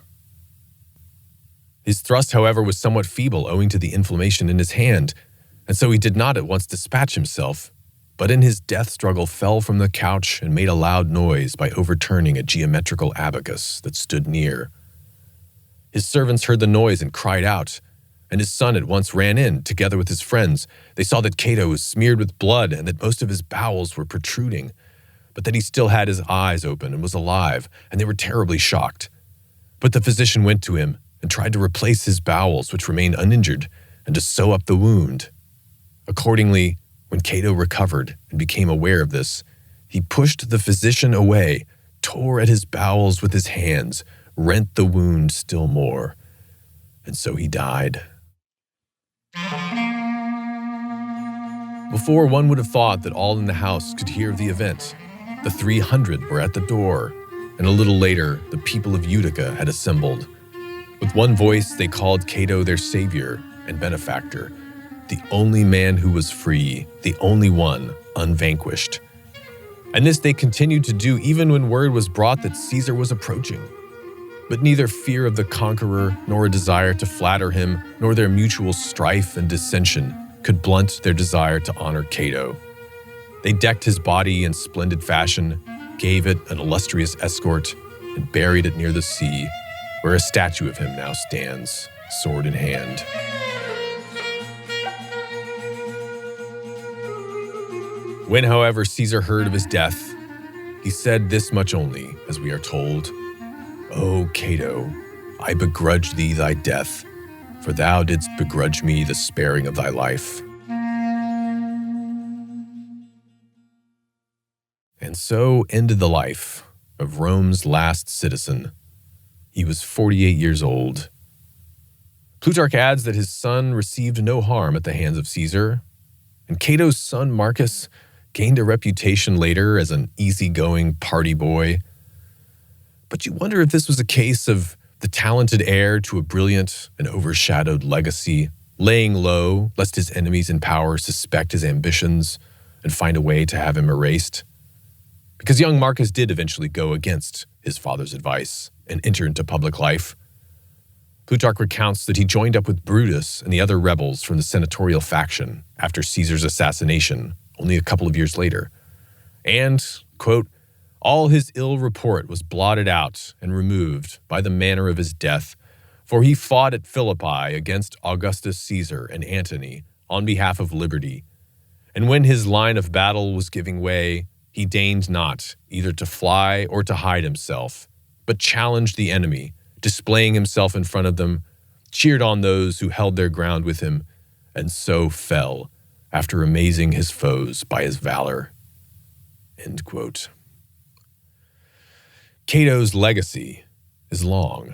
His thrust, however, was somewhat feeble owing to the inflammation in his hand, and so he did not at once dispatch himself, but in his death struggle fell from the couch and made a loud noise by overturning a geometrical abacus that stood near. His servants heard the noise and cried out, and his son at once ran in, together with his friends. They saw that Cato was smeared with blood and that most of his bowels were protruding, but that he still had his eyes open and was alive, and they were terribly shocked. But the physician went to him and tried to replace his bowels, which remained uninjured, and to sew up the wound. Accordingly, when Cato recovered and became aware of this, he pushed the physician away, tore at his bowels with his hands, rent the wound still more, and so he died. Before one would have thought that all in the house could hear of the event, the 300 were at the door, and a little later the people of Utica had assembled. With one voice they called Cato their savior and benefactor, the only man who was free, the only one unvanquished. And this they continued to do even when word was brought that Caesar was approaching. But neither fear of the conqueror, nor a desire to flatter him, nor their mutual strife and dissension could blunt their desire to honor Cato. They decked his body in splendid fashion, gave it an illustrious escort, and buried it near the sea, where a statue of him now stands, sword in hand. When, however, Caesar heard of his death, he said this much only, as we are told, "O Cato, I begrudge thee thy death, for thou didst begrudge me the sparing of thy life." And so ended the life of Rome's last citizen. He was 48 years old. Plutarch adds that his son received no harm at the hands of Caesar, and Cato's son Marcus gained a reputation later as an easygoing party boy. But you wonder if this was a case of the talented heir to a brilliant and overshadowed legacy, laying low lest his enemies in power suspect his ambitions and find a way to have him erased. Because young Marcus did eventually go against his father's advice and enter into public life. Plutarch recounts that he joined up with Brutus and the other rebels from the senatorial faction after Caesar's assassination only a couple of years later. And, quote, all his ill report was blotted out and removed by the manner of his death, for he fought at Philippi against Augustus Caesar and Antony on behalf of liberty. And when his line of battle was giving way, he deigned not either to fly or to hide himself, but challenged the enemy, displaying himself in front of them, cheered on those who held their ground with him, and so fell, after amazing his foes by his valor. End quote. Cato's legacy is long,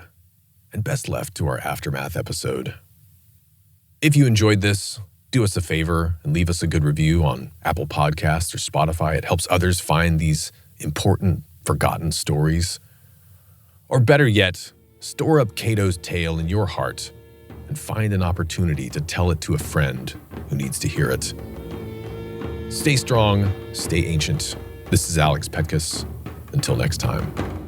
and best left to our Aftermath episode. If you enjoyed this, do us a favor and leave us a good review on Apple Podcasts or Spotify. It helps others find these important, forgotten stories. Or better yet, store up Cato's tale in your heart and find an opportunity to tell it to a friend who needs to hear it. Stay strong, stay ancient. This is Alex Petkus. Until next time.